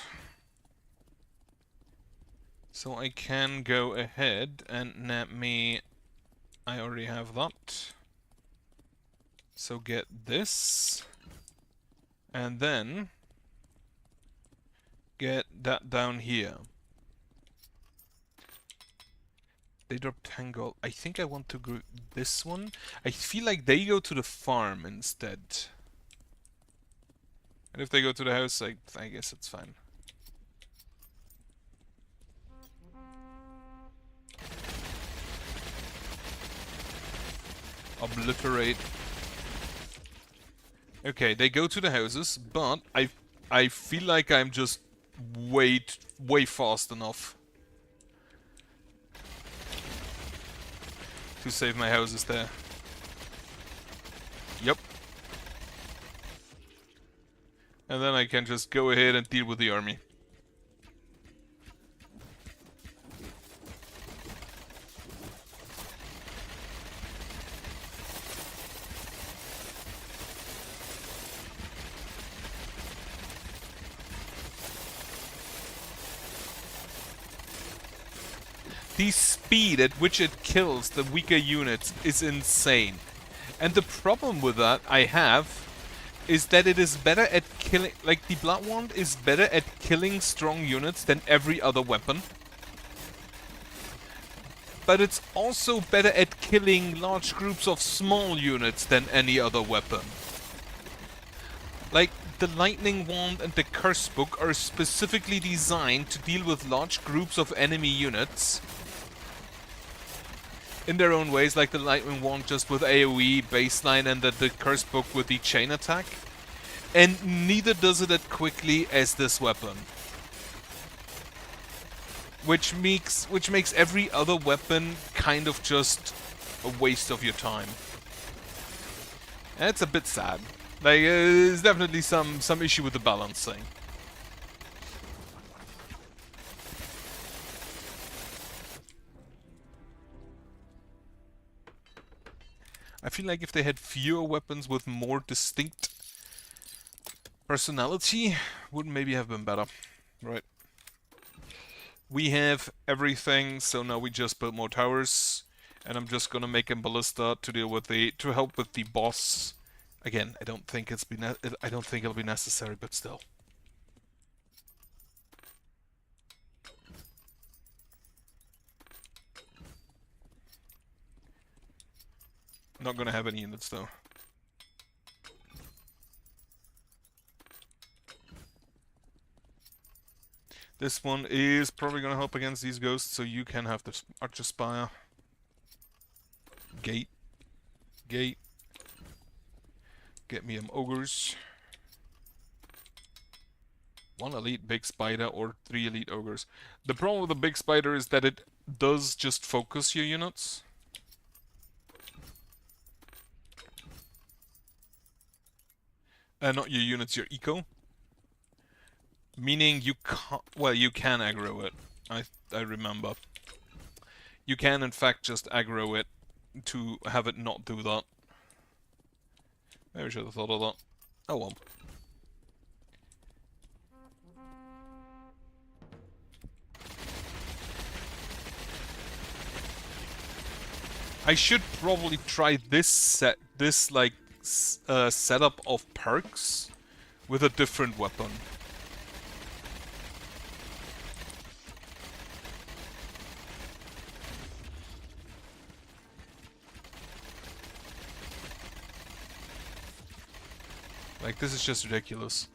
So I can go ahead and nab me... I already have that. So get this. And then... get that down here. They drop 10 gold. I think I want to go this one. I feel like they go to the farm instead. And if they go to the house, I guess it's fine. Obliterate. Okay, they go to the houses, but I feel like I'm just way fast enough to save my houses there. Yep. And then I can just go ahead and deal with the army. The speed at which it kills the weaker units is insane. And the problem with that I have is that it is better at killing... like, the Blood Wand is better at killing strong units than every other weapon. But it's also better at killing large groups of small units than any other weapon. Like, the Lightning Wand and the Curse Book are specifically designed to deal with large groups of enemy units. In their own ways, like the Lightning Wand just with AoE baseline and the Curse Book with the chain attack. And neither does it as quickly as this weapon. Which makes every other weapon kind of just a waste of your time. And it's a bit sad. Like, there's definitely some issue with the balancing. I feel like if they had fewer weapons with more distinct personality, would maybe have been better. Right. We have everything, so now we just build more towers. And I'm just gonna make a ballista to deal with to help with the boss. Again, I don't think it'll be necessary, but still. Not gonna have any units though. This one is probably gonna help against these ghosts, so you can have the Archer Spire. Gate. Gate. Get me them ogres. 1 elite big spider or 3 elite ogres. The problem with the big spider is that it does just focus your units. Not your units, your eco. Meaning you can't... well, you can aggro it. I remember. You can, in fact, just aggro it to have it not do that. Maybe I should have thought of that. Oh well. I should probably try this setup of perks with a different weapon. Like, this is just ridiculous.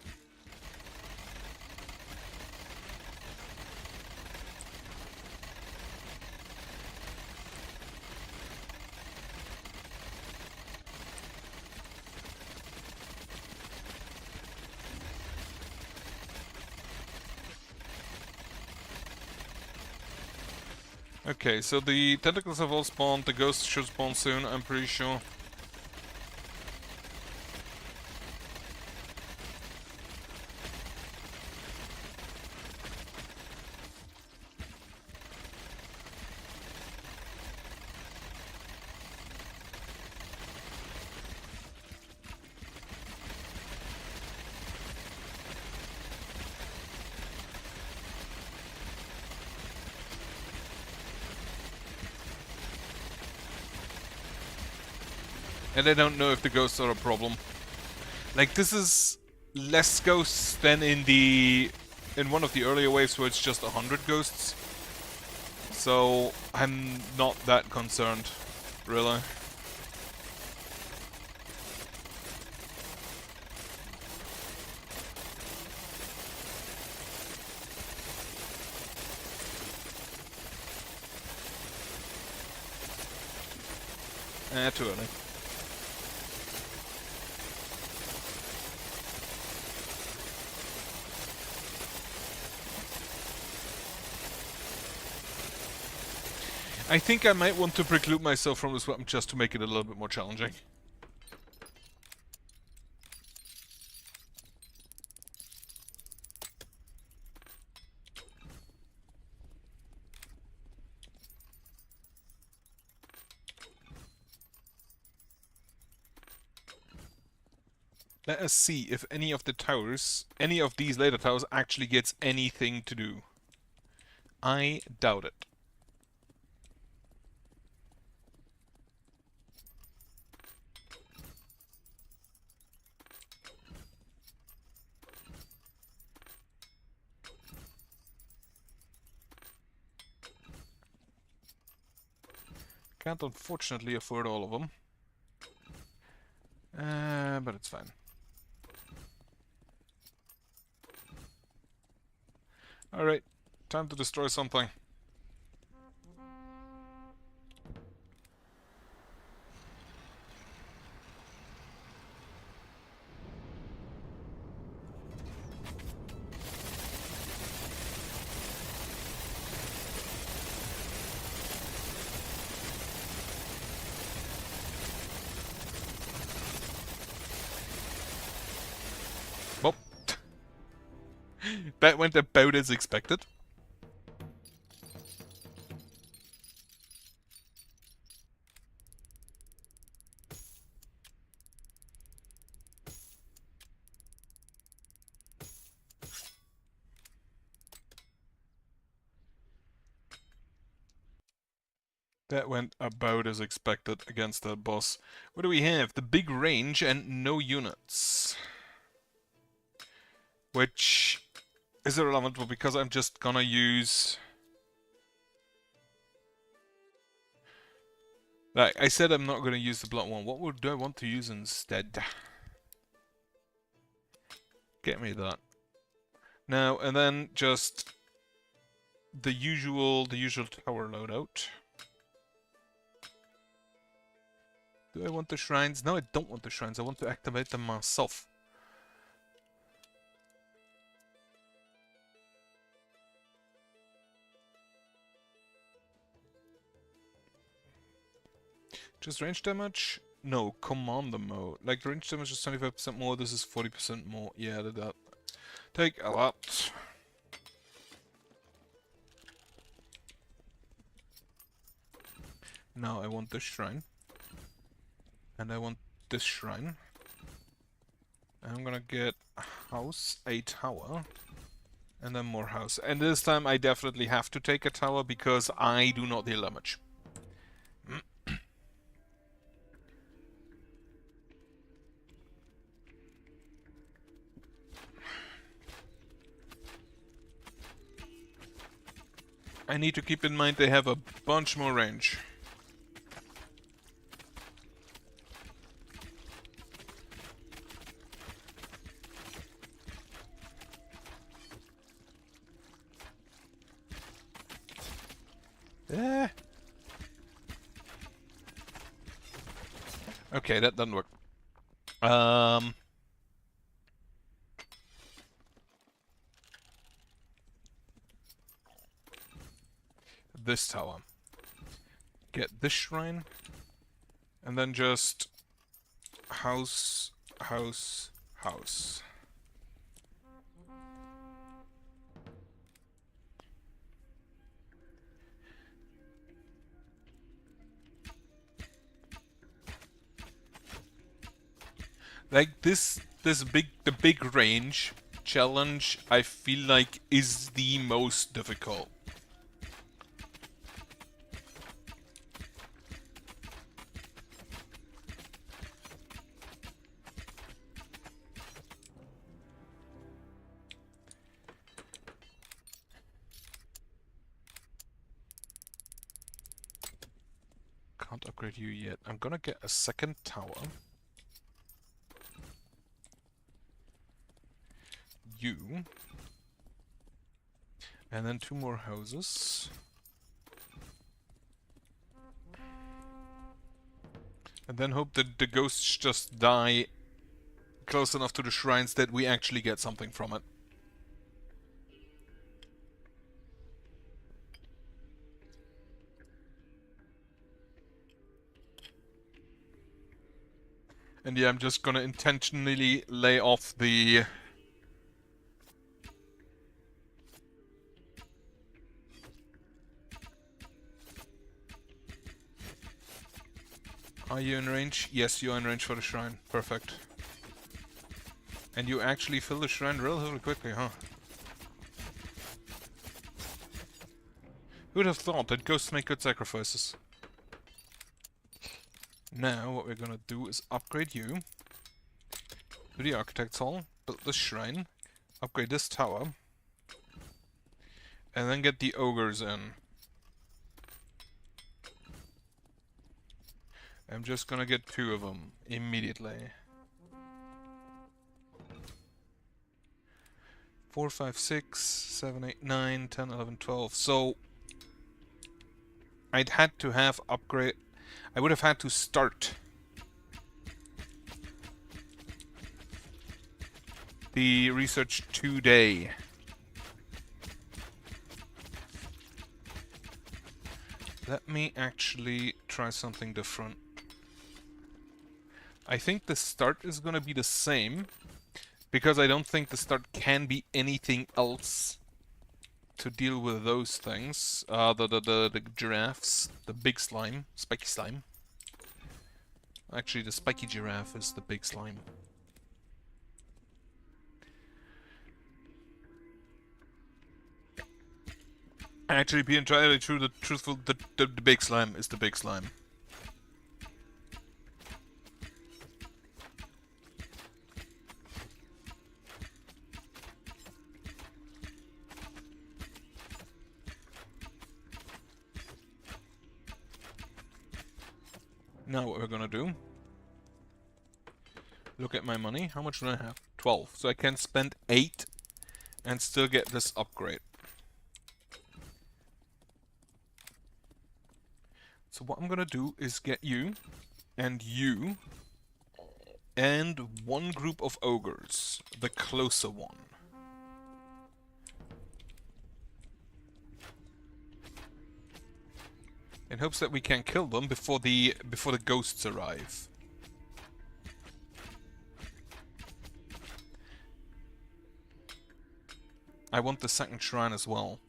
Okay, so the tentacles have all spawned, the ghosts should spawn soon, I'm pretty sure. And I don't know if the ghosts are a problem. Like, this is less ghosts than in one of the earlier waves where it's just 100 ghosts. So I'm not that concerned, really. Too early. I think I might want to preclude myself from this weapon just to make it a little bit more challenging. Let us see if any of the towers, any of these later towers, actually gets anything to do. I doubt it. Can't unfortunately afford all of them. But it's fine. Alright, time to destroy something. Well, that went about as expected. That went about as expected against that boss. What do we have? The big range and no units. Which is irrelevant because I'm just gonna use... Like I said, I'm not gonna use the blood one. What do I want to use instead? Get me that. Now, and then just the usual tower loadout. Do I want the shrines? No, I don't want the shrines. I want to activate them myself. Just range damage? No, commander mode. Like, the range damage is 25% more, this is 40% more. Yeah, that take a lot. Now I want this shrine. And I want this shrine. And I'm gonna get a house, a tower, and then more house. And this time I definitely have to take a tower because I do not deal damage. I need to keep in mind they have a bunch more range. Okay, that doesn't work. This tower. Get this shrine. And then just house, house, house. Like the big range challenge, I feel like is the most difficult. Can't upgrade you yet. I'm gonna get a second tower. You. And then 2 more houses. And then hope that the ghosts just die close enough to the shrines that we actually get something from it. And yeah, I'm just gonna intentionally lay off the... Are you in range? Yes, you are in range for the shrine. Perfect. And you actually fill the shrine relatively quickly, huh? Who would have thought that ghosts make good sacrifices? Now, what we're gonna do is upgrade you to the Architect's Hall, build the shrine, upgrade this tower, and then get the ogres in. I'm just gonna get 2 of them immediately. 4, 5, 6, 7, 8, 9, 10, 11, 12. So I'd had to have upgrade. I would have had to start the research today. Let me actually try something different. I think the start is gonna be the same, because I don't think the start can be anything else to deal with those things. The giraffes, the big slime, spiky slime. Actually, the spiky giraffe is the big slime. Actually, be entirely true, the big slime is the big slime. Now what we're gonna do, look at my money. How much do I have? 12. So I can spend 8 and still get this upgrade. So what I'm gonna do is get you and 1 group of ogres, the closer one. In hopes that we can kill them before the ghosts arrive. I want the second shrine as well.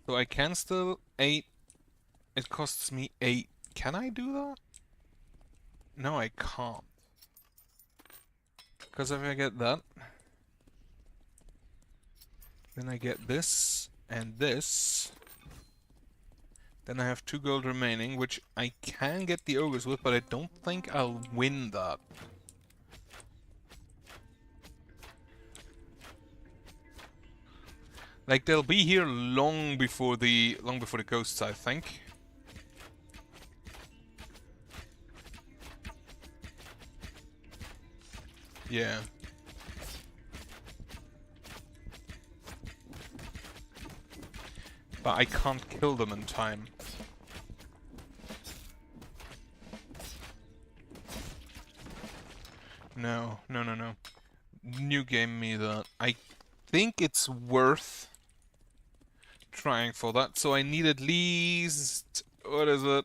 So I can still 8. It costs me 8. Can I do that? No, I can't. Because if I get that, then I get this and this. Then I have 2 gold remaining, which I can get the ogres with, but I don't think I'll win that. Like, they'll be here long before the ghosts, I think. Yeah. But I can't kill them in time. No. New game me that. I think it's worth trying for that, so I need at least... what is it?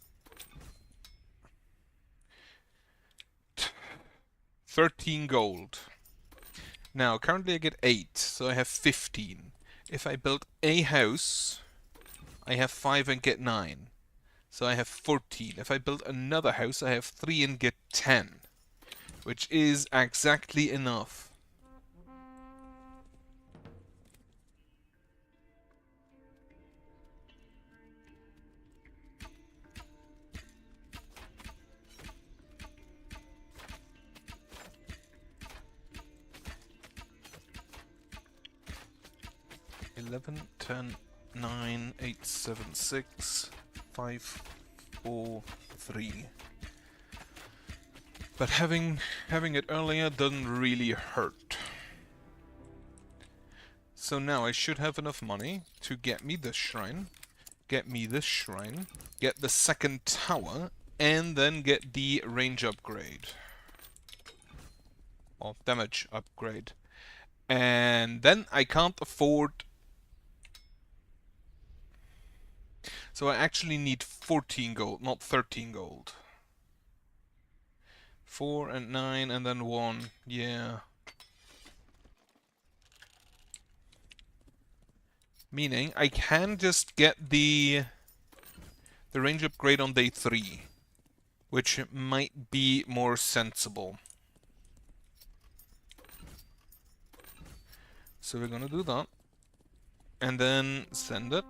13 gold. Now, currently I get 8, so I have 15. If I build a house, I have 5 and get 9. So I have 14. If I build another house, I have 3 and get 10. Which is exactly enough. Eleven, 10, 9, 8, 7, 6, 5, 4, 3. But having it earlier doesn't really hurt. So now I should have enough money to get me this shrine, get me this shrine, get the second tower, and then get the range upgrade. Or damage upgrade. And then I can't afford... So I actually need 14 gold, not 13 gold. 4 and 9 and then 1, yeah. Meaning I can just get the range upgrade on day 3, which might be more sensible. So we're gonna do that. And then send it.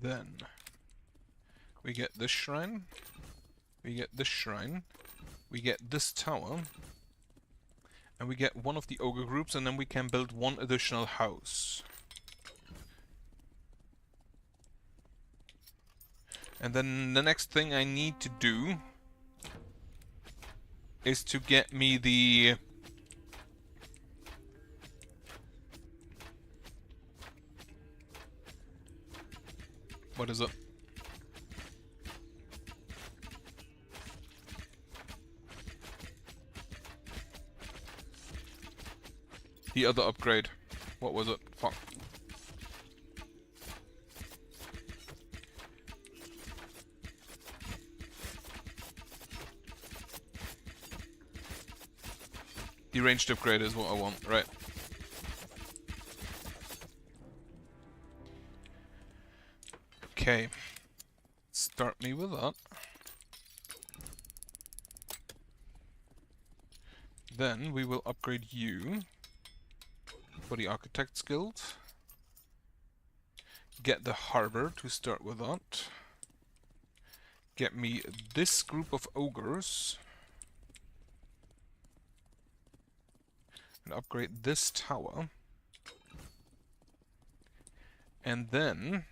Then we get this shrine, we get this shrine, we get this tower, and we get one of the ogre groups, and then we can build one additional house. And then the next thing I need to do is to get me the... What is it? The other upgrade. What was it? Fuck. The ranged upgrade is what I want, right? Okay. Start me with that. Then we will upgrade you for the Architect's Guild. Get the harbor to start with that. Get me this group of ogres. And upgrade this tower. And then...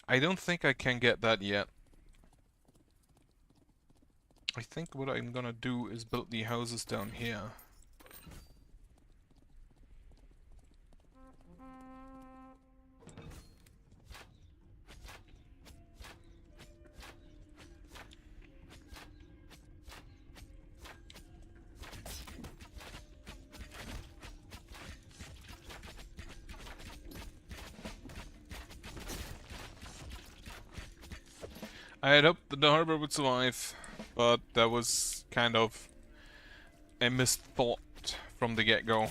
I don't think I can get that yet. I think what I'm gonna do is build the houses down here. I had hoped that the harbor would survive, but that was kind of a missed thought from the get-go.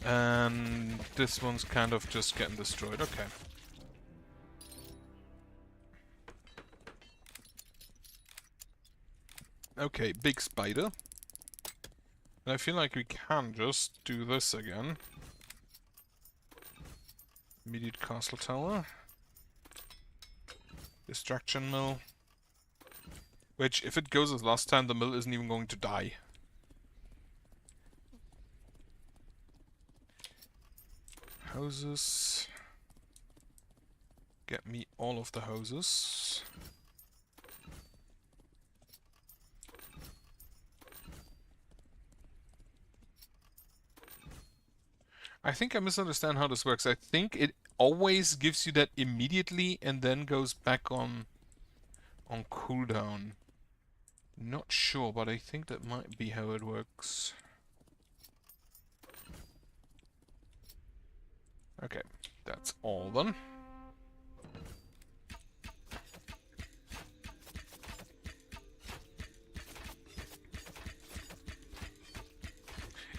And this one's kind of just getting destroyed, okay. Okay, big spider. And I feel like we can just do this again. Immediate castle tower. Distraction mill. Which, if it goes as last time, the mill isn't even going to die. Houses. Get me all of the houses. I think I misunderstand how this works. I think it always gives you that immediately and then goes back on cooldown. Not sure, but I think that might be how it works. Okay, that's all done.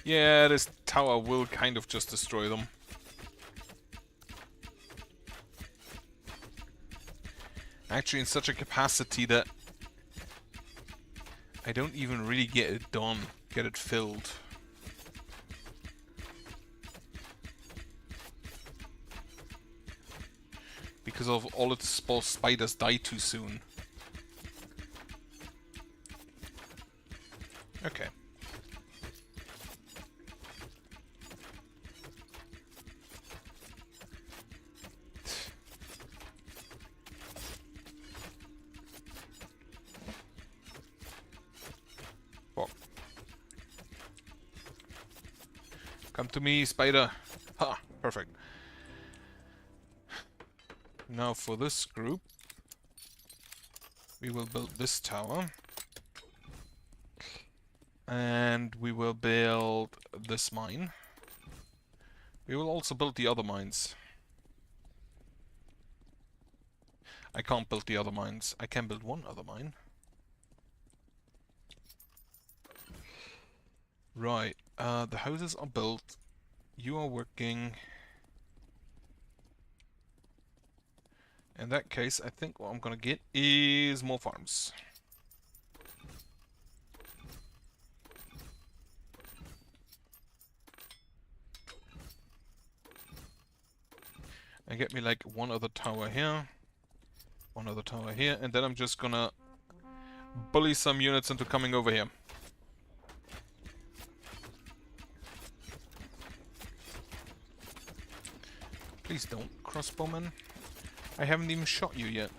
Yeah, this tower will kind of just destroy them. Actually, in such a capacity that I don't even really get it done, get it filled. Because of all its small spiders die too soon. Okay. Come to me, spider. Ha! Perfect. Now for this group, we will build this tower. And we will build this mine. We will also build the other mines. I can't build the other mines. I can build one other mine. Right. The houses are built. You are working. In that case, I think what I'm gonna get is more farms. And get me like one other tower here. One other tower here. And then I'm just gonna bully some units into coming over here. Please don't, crossbowman. I haven't even shot you yet.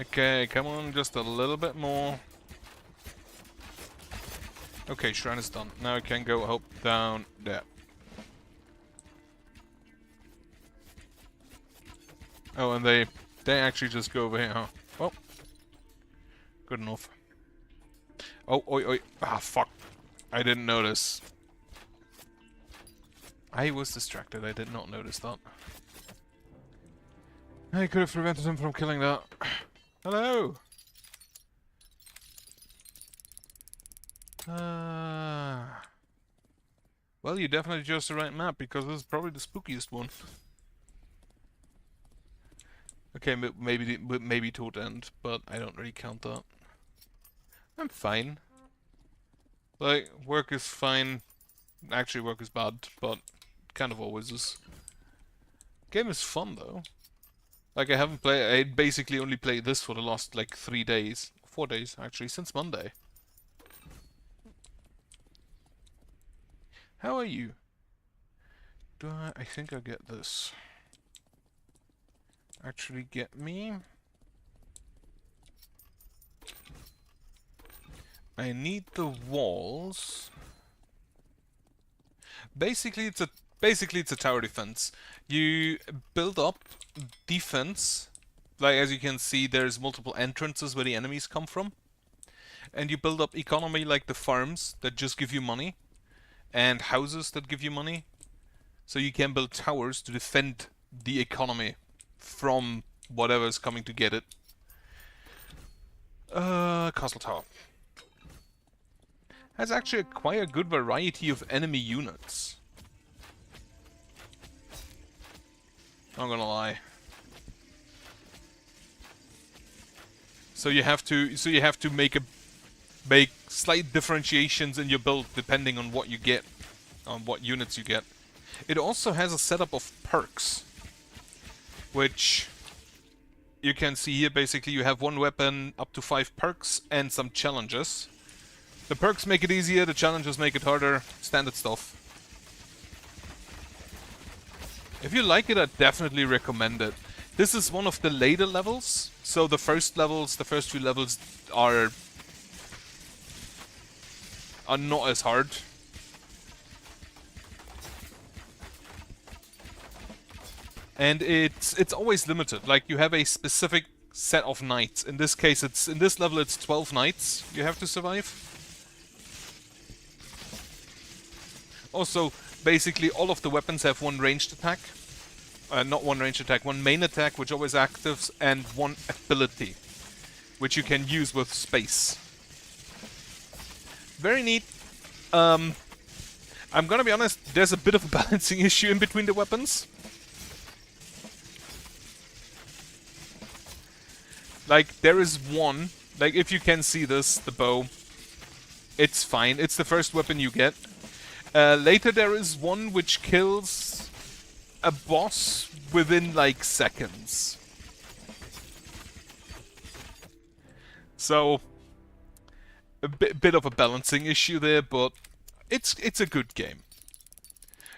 Okay, come on, just a little bit more. Okay, shrine is done. Now I can go help down there. Oh, and they actually just go over here, huh? Well, good enough. Oh, oi, oi. Ah, fuck. I didn't notice. I was distracted. I did not notice that. I could have prevented him from killing that. Hello! Well, you definitely chose the right map, because this is probably the spookiest one. Okay, maybe toward end, but I don't really count that. I'm fine. Like, work is fine. Actually, work is bad, but kind of always is. Game is fun, though. Like, I basically only played this for the last, like, 3 days. 4 days, actually, since Monday. How are you? I think I get this. Actually get me. I need the walls. Basically it's a tower defense. You build up defense. Like, as you can see, there's multiple entrances where the enemies come from. And you build up economy, like the farms that just give you money. And houses that give you money. So you can build towers to defend the economy from whatever's coming to get it. Castle tower. Has actually quite a good variety of enemy units. Not gonna lie. So you have to make slight differentiations in your build depending on what you get, on what units you get. It also has a setup of perks, which you can see here. Basically, you have one weapon, up to 5 perks, and some challenges. The perks make it easier, the challenges make it harder. Standard stuff. If you like it, I definitely recommend it. This is one of the later levels, so the first few levels are not as hard. And it's always limited. Like, you have a specific set of knights. In this case, in this level it's 12 knights you have to survive. Also, basically all of the weapons have one ranged attack. Not one ranged attack, one main attack, which always actives, and one ability, which you can use with space. Very neat. I'm gonna be honest, there's a bit of a balancing issue in between the weapons. Like, there is one, like, if you can see this, the bow, it's fine. It's the first weapon you get. Later there is one which kills a boss within, like, seconds. So, a bit of a balancing issue there, but it's a good game.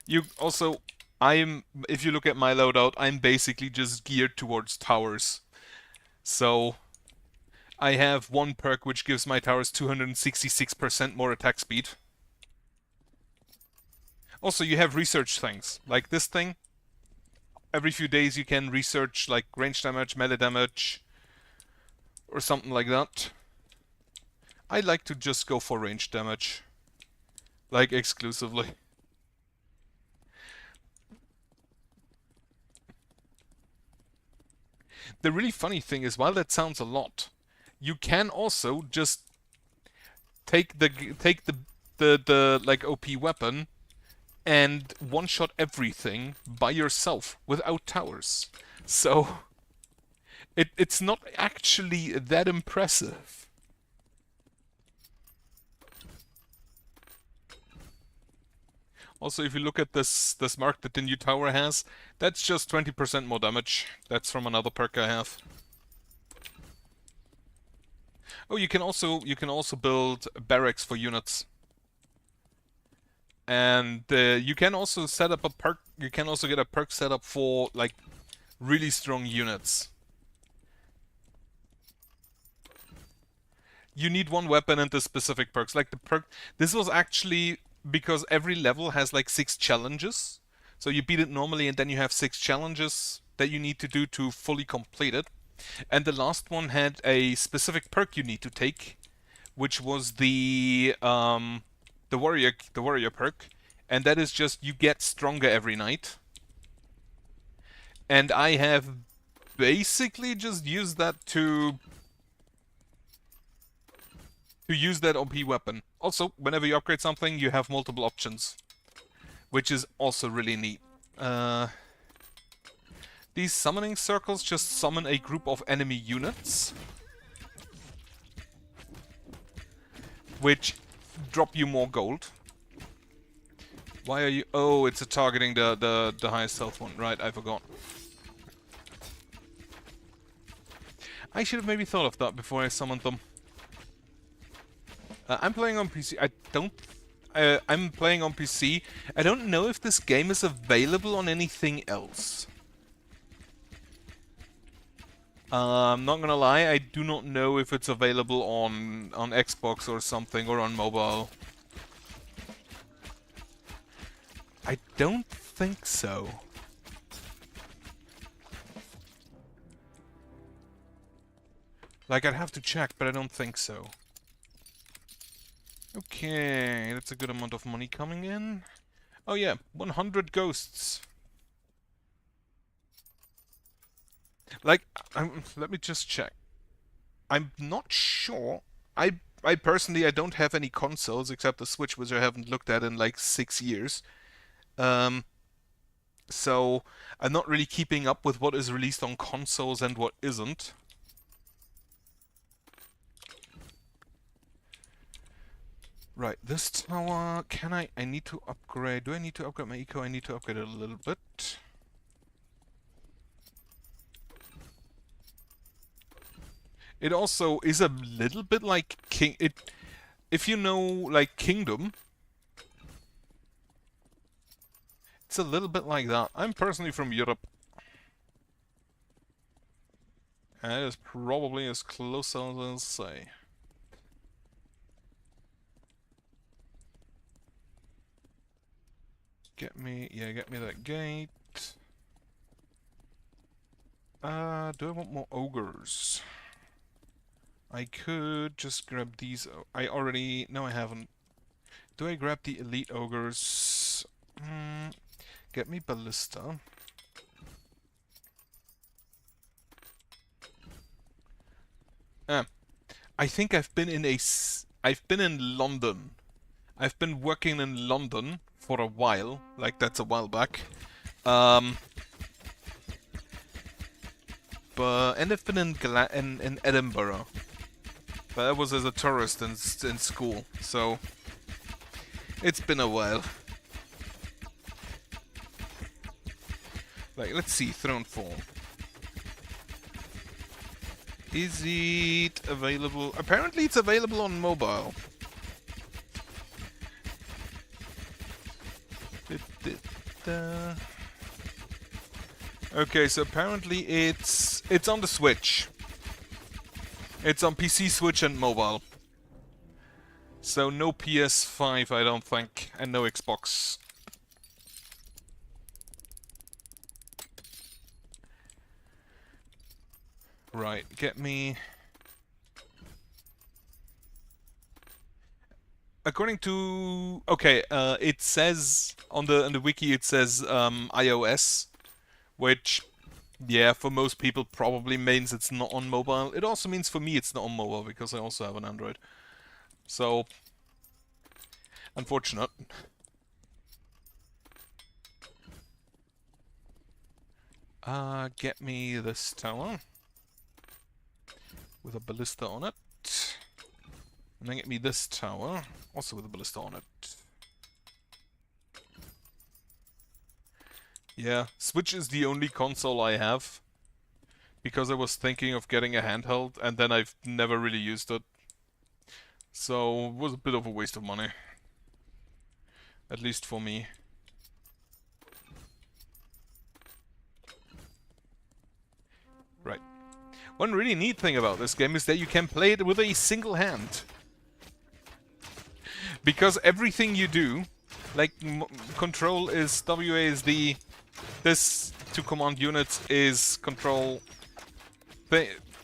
You also, if you look at my loadout, I'm basically just geared towards towers. So, I have one perk which gives my towers 266% more attack speed. Also, you have research things, like this thing. Every few days you can research, like, range damage, melee damage, or something like that. I like to just go for range damage. Like, exclusively. The really funny thing is, while that sounds a lot, you can also just take the like OP weapon and one-shot everything by yourself without towers. So it's not actually that impressive. Also, if you look at this mark that the new tower has, that's just 20% more damage. That's from another perk I have. Oh, you can also build barracks for units. And you can also set up a perk. You can also get a perk set up for, like, really strong units. You need one weapon and the specific perks. Like, the perk. This was actually because every level has, like, 6 challenges. So you beat it normally, and then you have 6 challenges that you need to do to fully complete it. And the last one had a specific perk you need to take, which was the warrior perk, and that is just you get stronger every night. And I have basically just used that to use that OP weapon. Also, whenever you upgrade something, you have multiple options, which is also really neat. These summoning circles just summon a group of enemy units, which drop you more gold. Why are you... Oh, it's targeting the highest health one. Right, I forgot. I should have maybe thought of that before I summoned them. I'm playing on PC. I'm playing on PC. I don't know if this game is available on anything else. I'm not gonna lie, I do not know if it's available on Xbox or something, or on mobile. I don't think so. Like, I'd have to check, but I don't think so. Okay, that's a good amount of money coming in. Oh yeah, 100 ghosts. Like, let me just check. I'm not sure. I personally, I don't have any consoles except the Switch, which I haven't looked at in like 6 years. So I'm not really keeping up with what is released on consoles and what isn't. Right, this tower, I need to upgrade. Do I need to upgrade my eco? I need to upgrade it a little bit. It also is a little bit like if you know, like, Kingdom, it's a little bit like that. I'm personally from Europe. That is probably as close as I'll say. Get me that gate. Do I want more ogres? I could just grab these. No, I haven't. Do I grab the elite ogres? Get me ballista. I think I've been in London. I've been working in London for a while. Like, that's a while back. And I've been in Edinburgh. But that was as a tourist in school, so it's been a while. Like, let's see, Thronefall. Is it available? Apparently it's available on mobile. Okay, so apparently it's on the Switch. It's on PC, Switch, and mobile. So no PS5, I don't think, and no Xbox. Right, get me... According to... Okay, it says... On the wiki it says iOS, which... Yeah, for most people probably means it's not on mobile. It also means for me it's not on mobile, because I also have an Android. So... Unfortunate. Get me this tower. With a ballista on it. And then get me this tower. Also with a ballista on it. Yeah, Switch is the only console I have. Because I was thinking of getting a handheld, and then I've never really used it. So, it was a bit of a waste of money. At least for me. Right. One really neat thing about this game is that you can play it with a single hand. Because everything you do, like control is WASD, this to command units is control.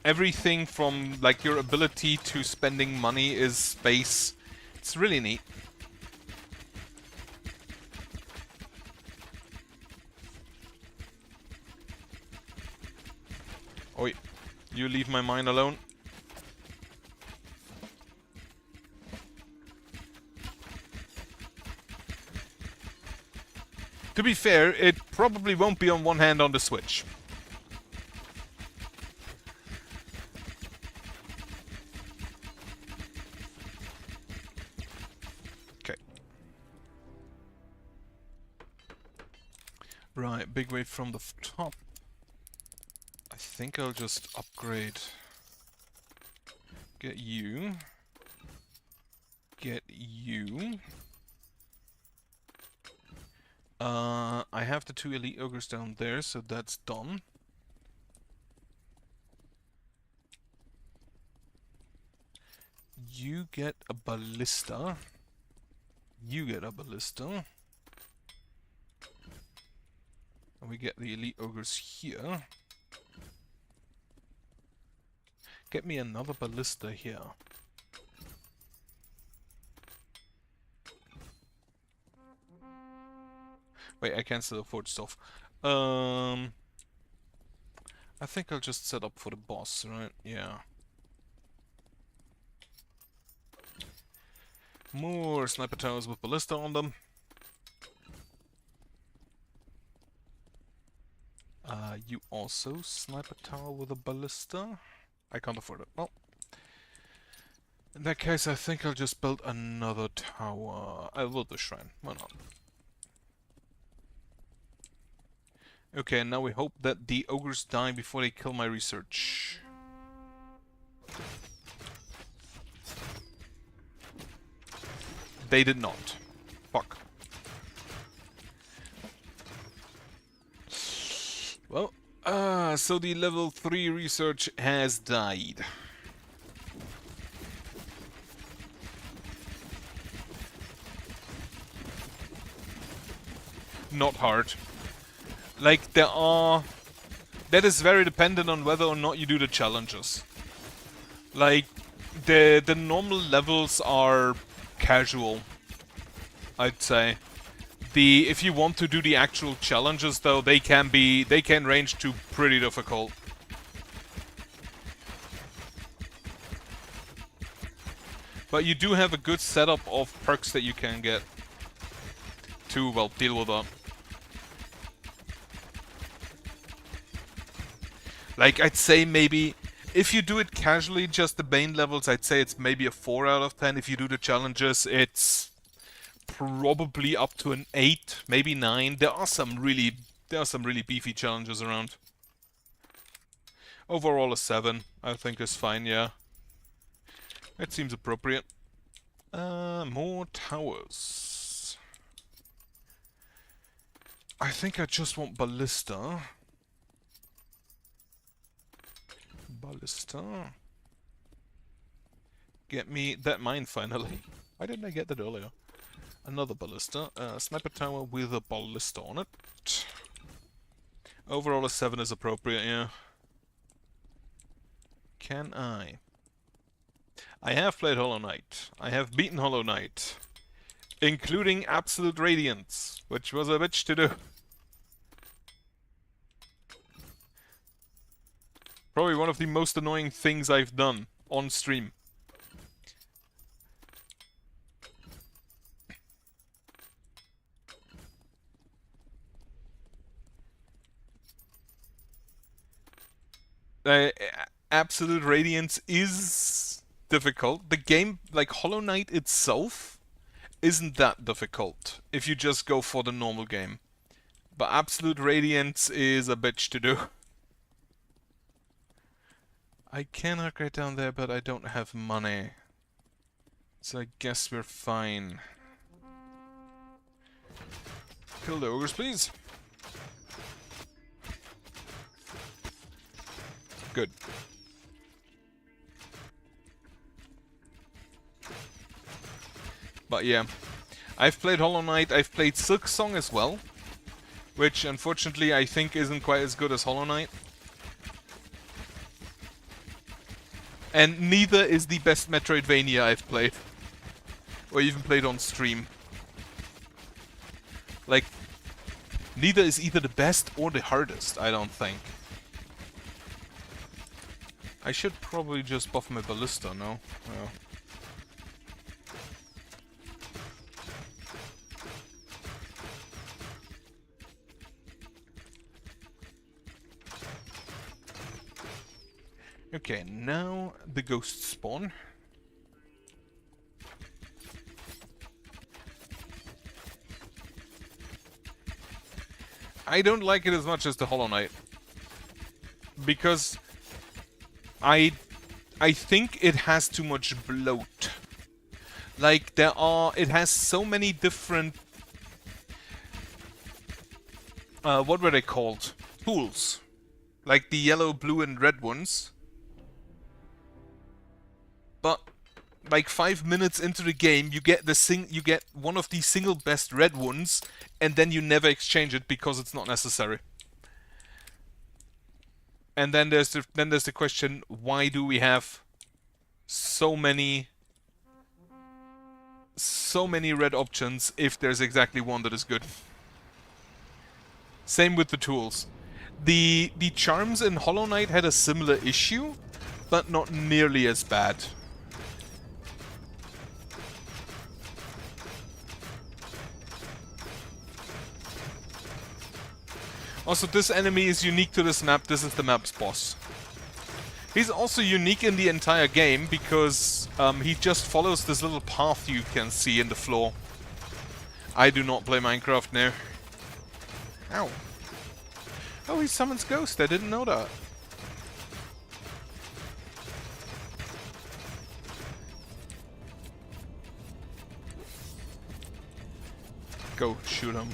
Everything from like your ability to spending money is space. It's really neat. Oi, you leave my mine alone. To be fair, it probably won't be on one hand on the Switch. Okay. Right, big wave from the top. I think I'll just upgrade. Get you. Get you. I have the 2 elite ogres down there, so that's done. You get a ballista. You get a ballista. And we get the elite ogres here. Get me another ballista here. Wait, I can still afford stuff. I think I'll just set up for the boss, right? Yeah. More sniper towers with ballista on them. You also sniper tower with a ballista? I can't afford it. Well, in that case, I think I'll just build another tower. I will the shrine. Why not? Okay, now we hope that the ogres die before they kill my research. They did not. Fuck. Well, So the level 3 research has died. Not hard. Like, there are... That is very dependent on whether or not you do the challenges. Like, the normal levels are casual, I'd say. If you want to do the actual challenges, though, they can range to pretty difficult. But you do have a good setup of perks that you can get to, well, deal with that. Like, I'd say maybe, if you do it casually, just the main levels, I'd say it's maybe a 4 out of 10. If you do the challenges, it's probably up to an 8, maybe 9. There are some really beefy challenges around. Overall a 7, I think is fine, yeah. It seems appropriate. More towers. I think I just want ballista. Ballista. Get me that mine finally. Why didn't I get that earlier? Another ballista. Sniper tower with a ballista on it. Overall a 7 is appropriate, yeah. Can I? I have played Hollow Knight. I have beaten Hollow Knight. Including Absolute Radiance, which was a bitch to do. Probably one of the most annoying things I've done on stream. Absolute Radiance is difficult. The game, like Hollow Knight itself, isn't that difficult if you just go for the normal game. But Absolute Radiance is a bitch to do. I can upgrade down there, but I don't have money. So I guess we're fine. Kill the ogres, please. Good. But yeah, I've played Hollow Knight, I've played Silksong as well, which unfortunately I think isn't quite as good as Hollow Knight. And neither is the best Metroidvania I've played. Or even played on stream. Like, neither is either the best or the hardest, I don't think. I should probably just buff my ballista, no? Oh. Okay, now the ghosts spawn. I don't like it as much as the Hollow Knight. Because I think it has too much bloat. Like, it has so many different... what were they called? Tools. Like the yellow, blue and red ones. But like 5 minutes into the game, you get one of the single best red ones, and then you never exchange it because it's not necessary. And then there's the question: why do we have so many red options if there's exactly one that is good? Same with the tools. The charms in Hollow Knight had a similar issue, but not nearly as bad. Also, this enemy is unique to this map. This is the map's boss. He's also unique in the entire game because he just follows this little path you can see in the floor. I do not play Minecraft now. Ow. Oh, he summons ghosts. I didn't know that. Go shoot him.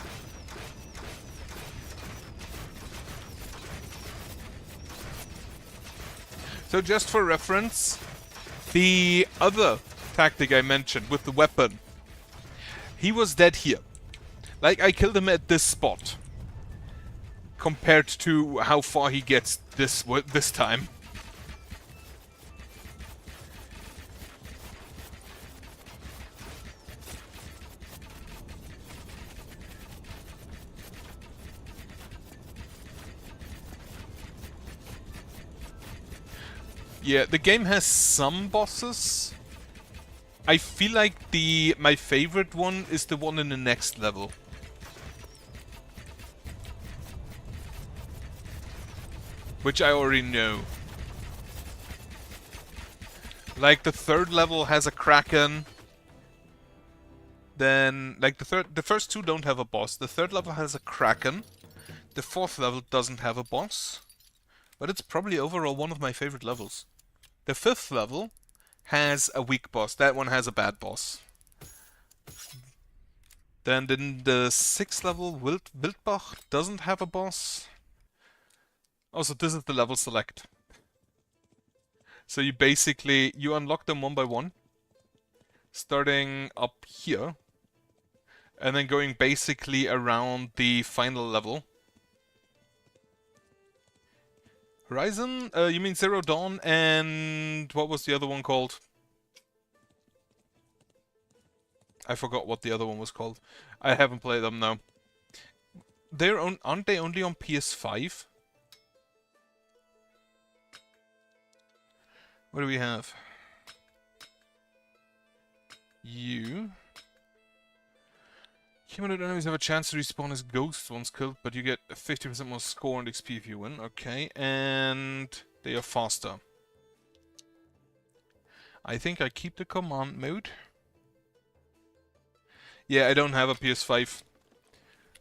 So just for reference, the other tactic I mentioned with the weapon, he was dead here. Like, I killed him at this spot. Compared to how far he gets this time. Yeah, the game has some bosses. I feel like my favorite one is the one in the next level. Which I already know. Like, the third level has a Kraken. Then, like, the first two don't have a boss. The third level has a Kraken. The fourth level doesn't have a boss. But it's probably overall one of my favorite levels. The fifth level has a weak boss. That one has a bad boss. Then the sixth level, Wildbach, doesn't have a boss. Also, this is the level select. So you basically, you unlock them one by one. Starting up here. And then going basically around the final level. Horizon? You mean Zero Dawn and... what was the other one called? I forgot what the other one was called. I haven't played them now. Aren't they only on PS5? What do we have? You. Humanoid enemies have a chance to respawn as ghosts once killed, but you get 50% more score and XP if you win. Okay, and they are faster. I think I keep the command mode. Yeah, I don't have a PS5.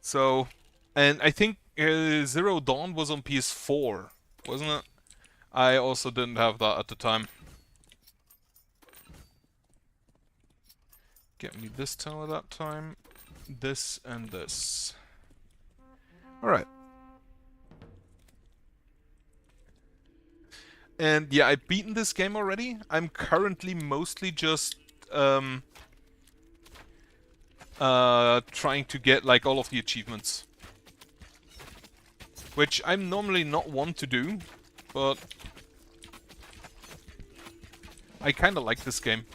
So, and I think Zero Dawn was on PS4, wasn't it? I also didn't have that at the time. Get me this tower that time. This and this. Alright. And yeah, I've beaten this game already. I'm currently mostly just trying to get like all of the achievements. Which I'm normally not one to do, but I kinda like this game.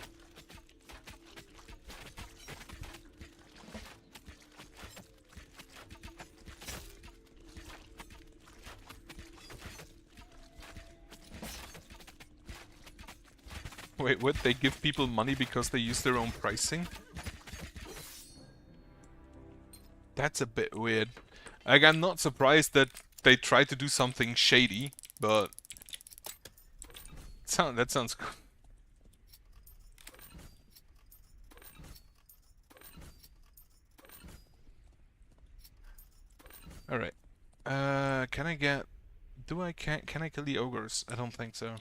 Wait, what? They give people money because they use their own pricing? That's a bit weird. Like, I'm not surprised that they try to do something shady, but... that sounds cool. Alright. Can I get... Can I kill the ogres? I don't think so.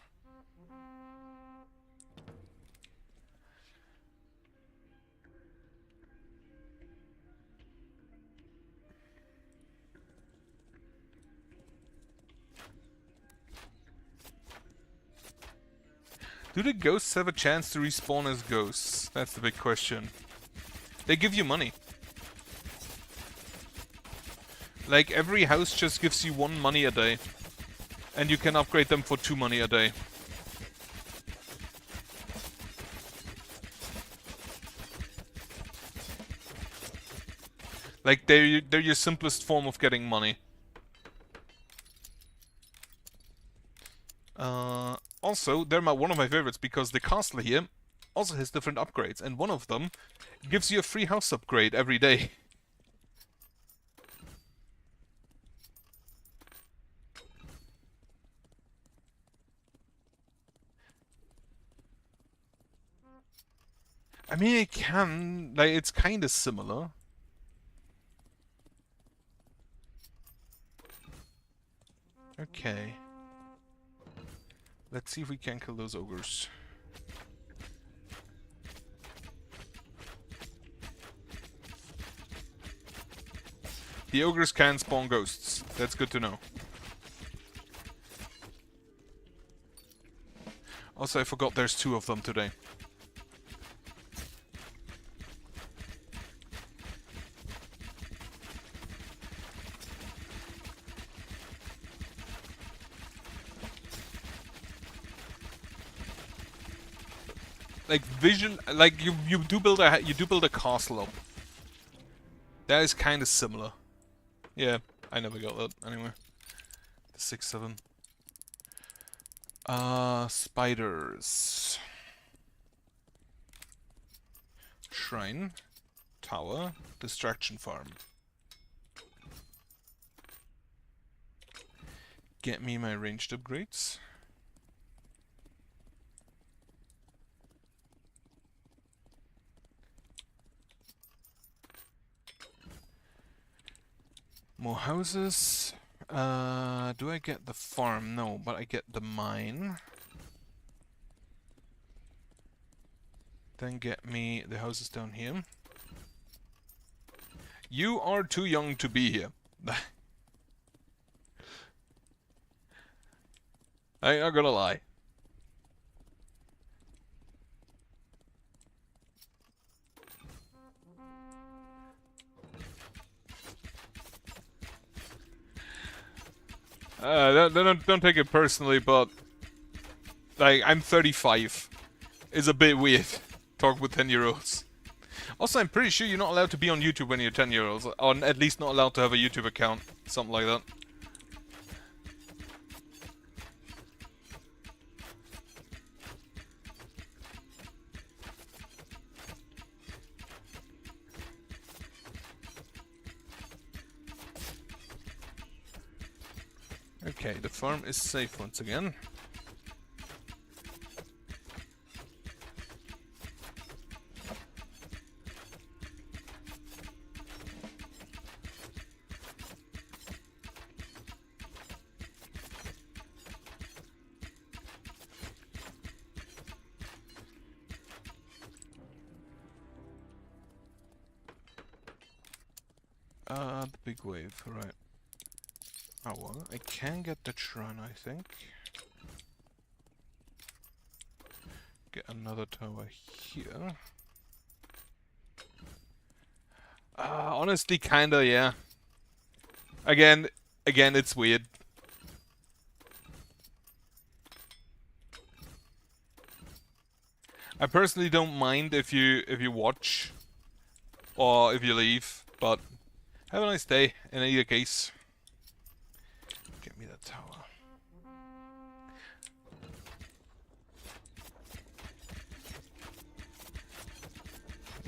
Do the ghosts have a chance to respawn as ghosts? That's the big question. They give you money. Like, every house just gives you 1 money a day. And you can upgrade them for 2 money a day. Like, they're your simplest form of getting money. Also, they're one of my favorites because the castle here also has different upgrades, and one of them gives you a free house upgrade every day. I mean, it can, like, it's kinda similar. Okay. Let's see if we can kill those ogres. The ogres can spawn ghosts. That's good to know. Also, I forgot there's 2 of them today. Like vision, like you do build a castle up. That is kind of similar. Yeah, I never got that anyway. The 6-7. Spiders. Shrine. Tower. Distraction farm. Get me my ranged upgrades. More houses. Do I get the farm? No, but I get the mine. Then get me the houses down here. You are too young to be here. I'm not gonna lie. Don't take it personally, but like I'm 35. It's a bit weird. Talk with 10-year-olds. Also, I'm pretty sure you're not allowed to be on YouTube when you're 10-year-olds, or at least not allowed to have a YouTube account, something like that. Okay, the farm is safe once again. The big wave, right. Oh well, I can get the shrine, I think. Get another tower here. Honestly, kinda, yeah. Again, it's weird. I personally don't mind if you watch or if you leave, but have a nice day in either case. Get me that tower.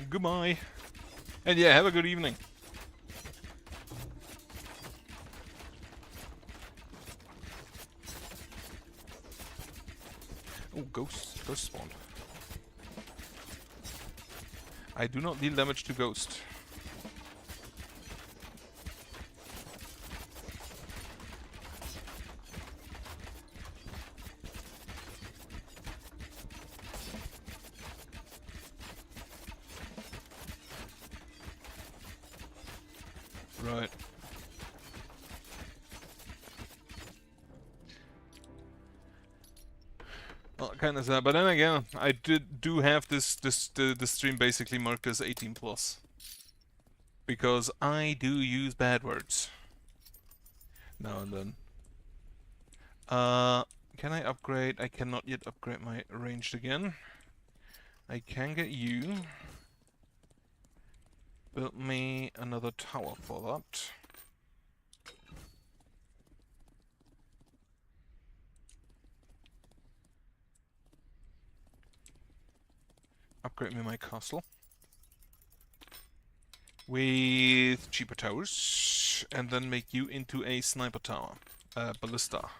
Goodbye. And yeah, have a good evening. Oh, ghost spawned. I do not deal damage to ghost. Right. Well, kind of sad, but then again, I do have the stream basically marked as 18+, because I do use bad words now and then. Can I upgrade? I cannot yet upgrade my ranged again. I can get you. Build me another tower for that. Upgrade me my castle. With cheaper towers. And then make you into a sniper tower. Ballista.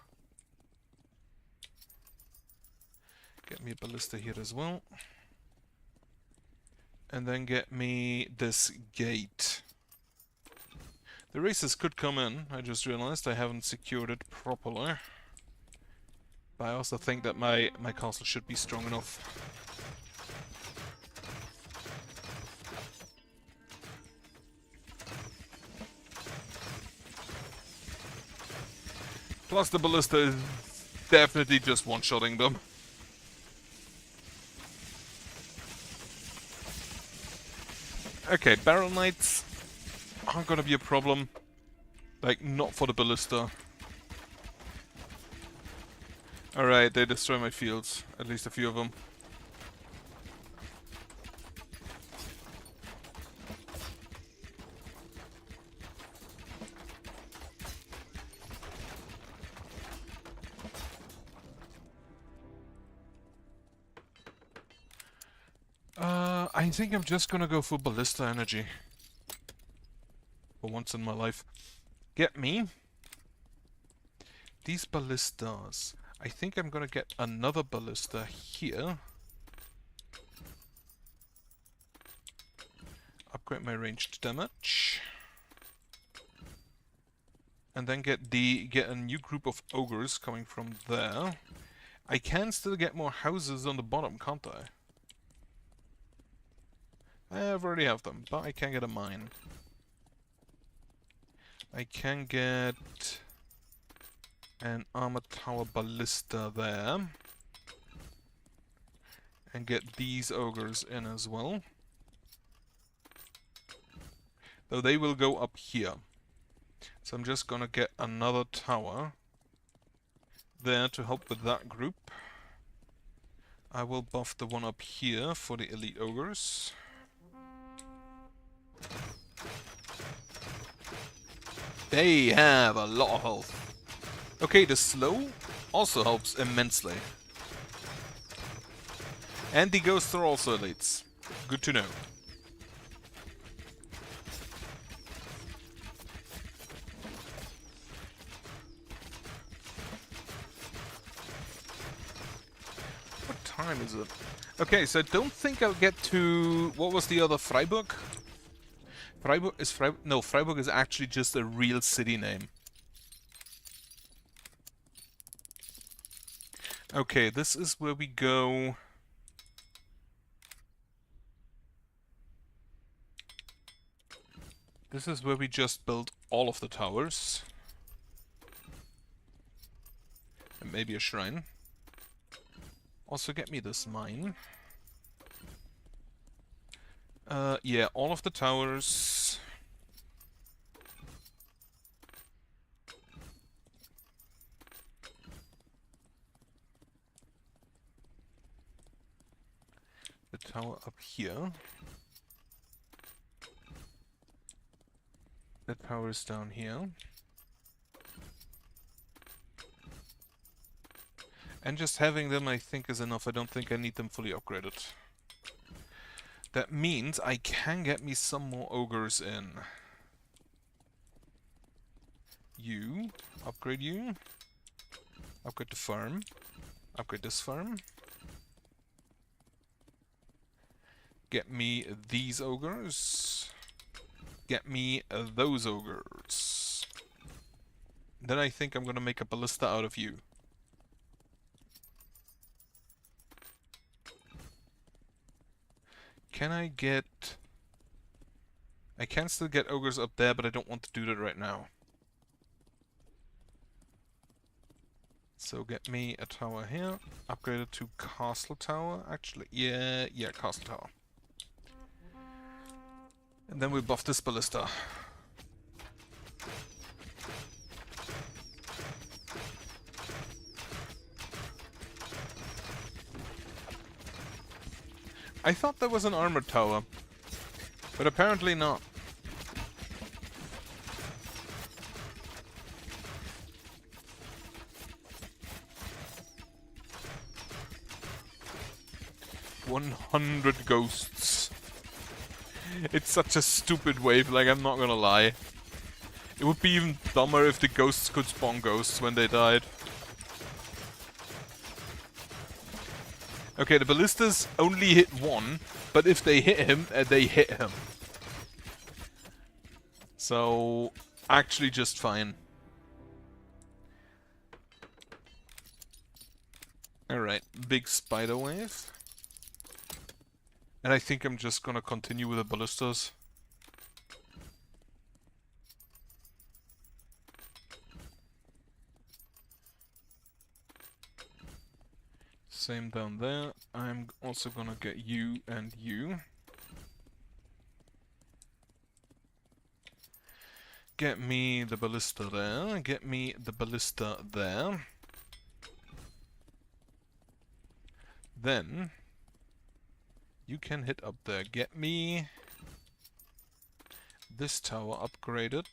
Get me a ballista here as well. And then get me this gate. The racers could come in. I just realized I haven't secured it properly. But I also think that my castle should be strong enough. Plus the ballista is definitely just one-shotting them. Okay, Barrel Knights aren't gonna be a problem. Like, not for the Ballista. Alright, they destroy my fields. At least a few of them. I think I'm just gonna go for Ballista Energy. For once in my life. Get me these Ballistas. I think I'm gonna get another Ballista here. Upgrade my ranged damage. And then get a new group of ogres coming from there. I can still get more houses on the bottom, can't I? I already have them, but I can get a mine. I can get an armored tower ballista there. And get these ogres in as well. Though they will go up here. So I'm just gonna get another tower there to help with that group. I will buff the one up here for the elite ogres. They have a lot of health. Okay, the slow also helps immensely. And the ghosts are also elites. Good to know. What time is it? Okay, so I don't think I'll get to... What was the other? Freiburg? Freiburg is Freiburg? No, Freiburg is actually just a real city name. Okay, this is where we go. This is where we just built all of the towers. And maybe a shrine. Also get me this mine. Yeah, all of the towers. The tower up here. The tower is down here. And just having them, I think, is enough. I don't think I need them fully upgraded. That means I can get me some more ogres in. You. Upgrade you. Upgrade the farm. Upgrade this farm. Get me these ogres. Get me those ogres. Then I think I'm gonna make a ballista out of you. Can I get... I can still get ogres up there, but I don't want to do that right now. So get me a tower here. Upgrade it to castle tower, actually. Yeah, castle tower. And then we buff this ballista. I thought that was an armored tower, but apparently not. "100 ghosts." It's such a stupid wave, like, I'm not gonna lie. It would be even dumber if the ghosts could spawn ghosts when they died. Okay, the ballistas only hit one, but if they hit him, they hit him. So, actually just fine. Alright, big spider wave. And I think I'm just gonna continue with the ballistas. Same down there. I'm also gonna get you and you. Get me the ballista there. Get me the ballista there. Then you can hit up there. Get me this tower upgraded.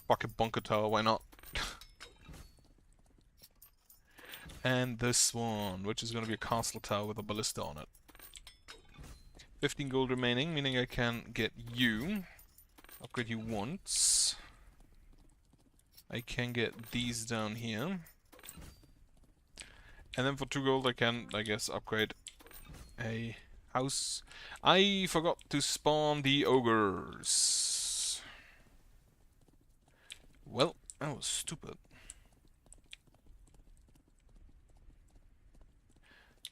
Bucket bunker tower, why not? And this one, which is going to be a castle tower with a ballista on it. 15 gold remaining, meaning I can get you. Upgrade you once. I can get these down here. And then for 2 gold I can, I guess, upgrade a house. I forgot to spawn the ogres. Well, that was stupid.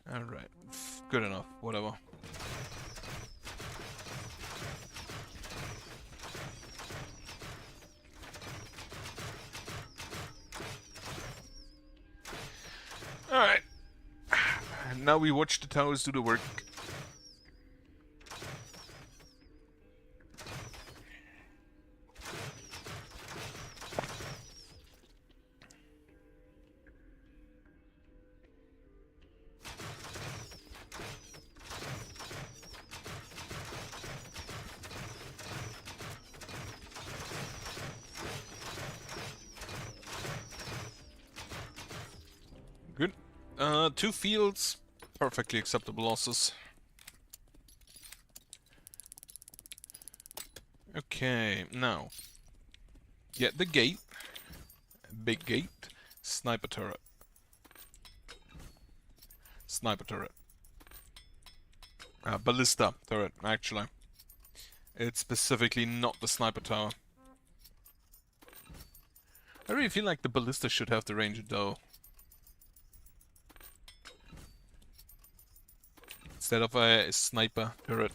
Alright, good enough, whatever. Alright. Now we watch the towers do the work. Good. 2 fields, perfectly acceptable losses. Okay, now get the gate, big gate, sniper turret, ballista turret. Actually, it's specifically not the sniper tower. I really feel like the ballista should have the range though. Instead of a sniper turret.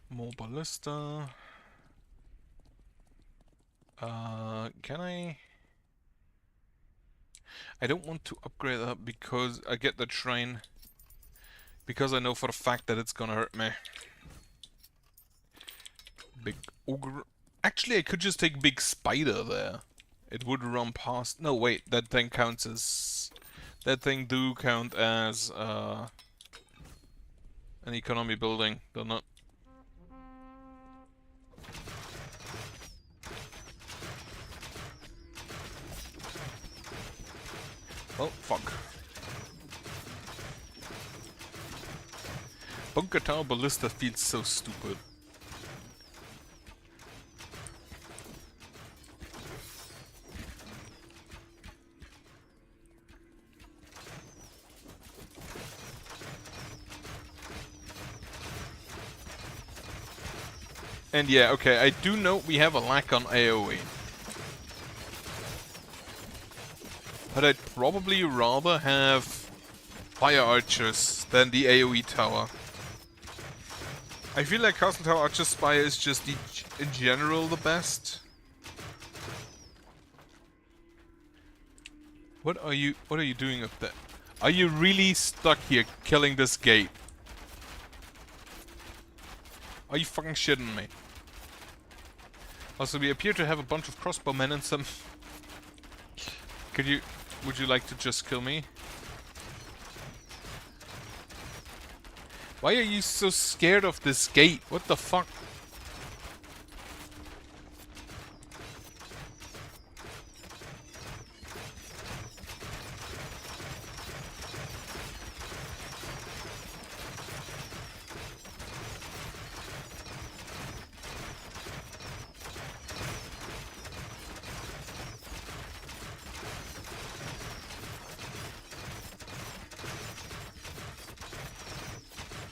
More ballista. Can I? I don't want to upgrade that because I get the train. Because I know for a fact that it's gonna hurt me. Big ogre. Actually, I could just take big spider there. It would run past. No, wait. That thing counts as. That thing do count as an economy building, doesn't it? Oh, fuck. Bunker Tower Ballista feels so stupid. And yeah, okay, I do know we have a lack on AoE. But I'd probably rather have fire archers than the AoE tower. I feel like Castle Tower Archer Spire is just in general the best. What are you doing up there? Are you really stuck here killing this gate? Are you fucking shitting me? Also, we appear to have a bunch of crossbowmen and some... Would you like to just kill me? Why are you so scared of this gate? What the fuck?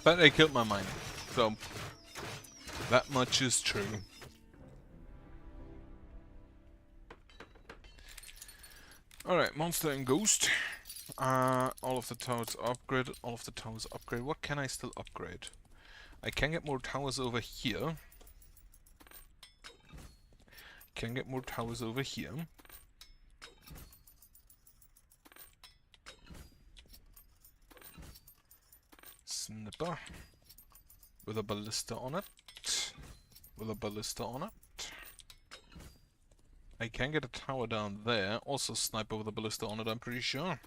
But I killed my mine, so that much is true. Alright, monster and ghost. All of the towers upgraded, all of the towers upgraded. What can I still upgrade? I can get more towers over here. Can get more towers over here. sniper. With a ballista on it. With a ballista on it. I can get a tower down there. Also sniper with a ballista on it, I'm pretty sure.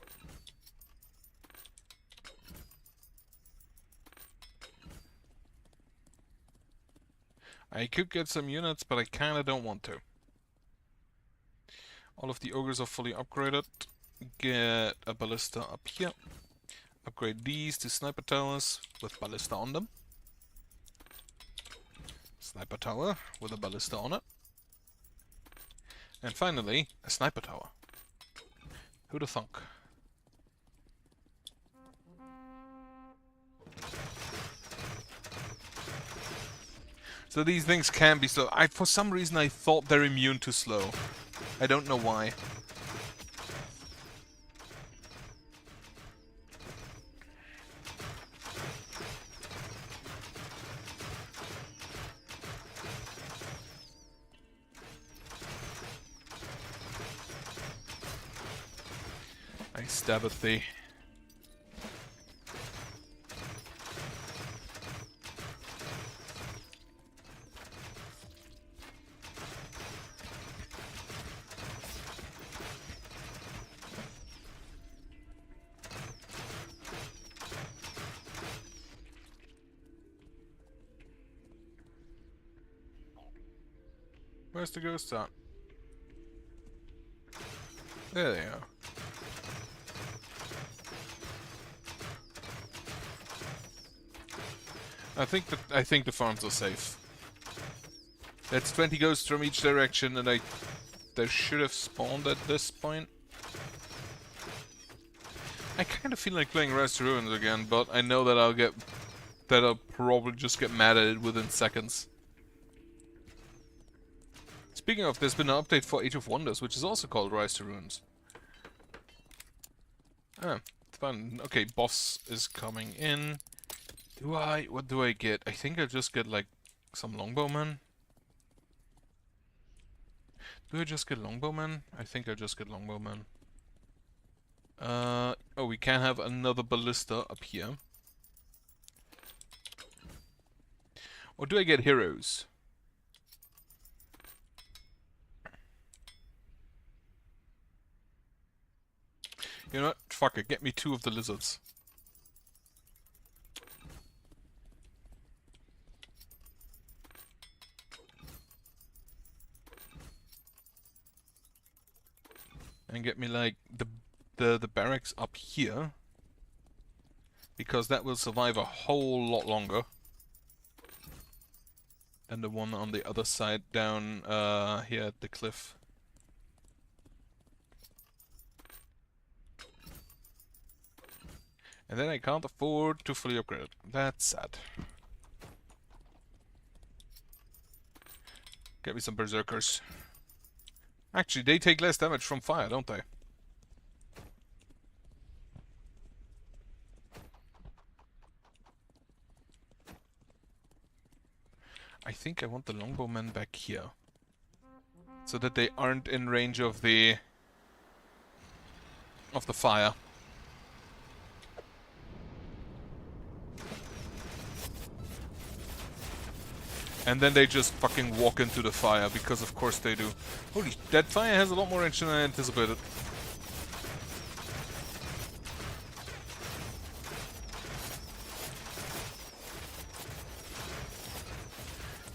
I could get some units, but I kinda don't want to. All of the ogres are fully upgraded. Get a ballista up here. Upgrade these to sniper towers with ballista on them. Sniper tower with a ballista on it. And finally, a sniper tower. Who'd have thunk? So these things can be slow. For some reason I thought they're immune to slow. I don't know why. I stab at thee. Where's the ghost at? There they are. I think the farms are safe. That's 20 ghosts from each direction, and they should have spawned at this point. I kind of feel like playing Rise to Ruins again, but I know that I'll probably just get mad at it within seconds. Speaking of, there's been an update for Age of Wonders, which is also called Rise to Ruins. Ah, fun. Okay, boss is coming in. What do I get? I think I just get, like, some longbowmen. Do I just get longbowmen? I think I just get longbowmen. Oh, we can have another ballista up here. Or do I get heroes? You know what? Fuck it, get me 2 of the lizards. And get me, like, the barracks up here. Because that will survive a whole lot longer than the one on the other side down here at the cliff. And then I can't afford to fully upgrade it. That's sad. Get me some berserkers. Actually, they take less damage from fire, don't they? I think I want the longbowmen back here. So that they aren't in range of the fire. And then they just fucking walk into the fire, because of course they do. Holy, that fire has a lot more range than I anticipated.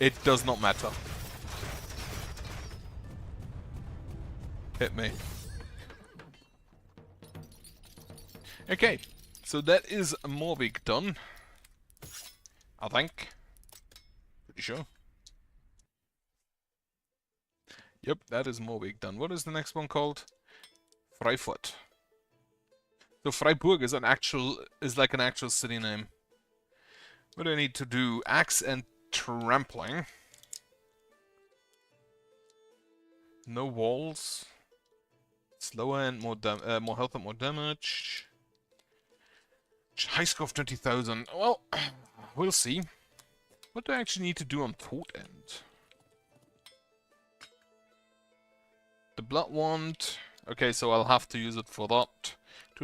It does not matter. Hit me. Okay, so that is Moorweg done. I think. Pretty sure. Yep, that is Moorweg done. What is the next one called? Freifort. So Freiburg is like an actual city name. What do I need to do? Axe and trampling. No walls. Slower and more health and more damage. High score of 20,000. Well, we'll see. What do I actually need to do on Thought End? The Blood Wand. Okay, so I'll have to use it for that.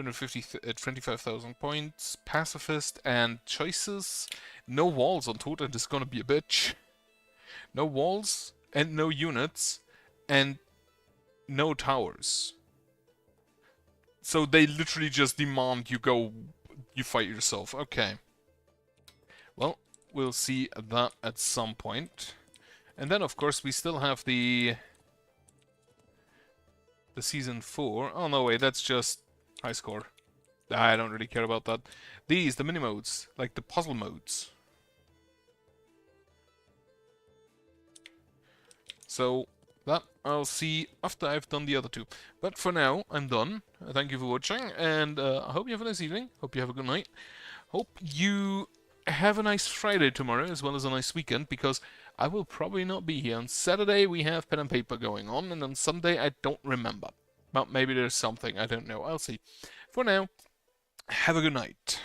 25,000 points. Pacifist and choices. No walls on Totem is gonna be a bitch. No walls and no units and no towers. So they literally just demand you fight yourself. Okay. Well, we'll see that at some point. And then, of course, we still have the Season 4. Oh, no, wait, that's just high score. I don't really care about that. The mini modes, like the puzzle modes. So, that I'll see after I've done the other two. But for now, I'm done. Thank you for watching, and I hope you have a nice evening. Hope you have a good night. Hope you have a nice Friday tomorrow, as well as a nice weekend, because I will probably not be here. On Saturday, we have pen and paper going on, and on Sunday, I don't remember. But maybe there's something, I don't know. I'll see. For now, have a good night.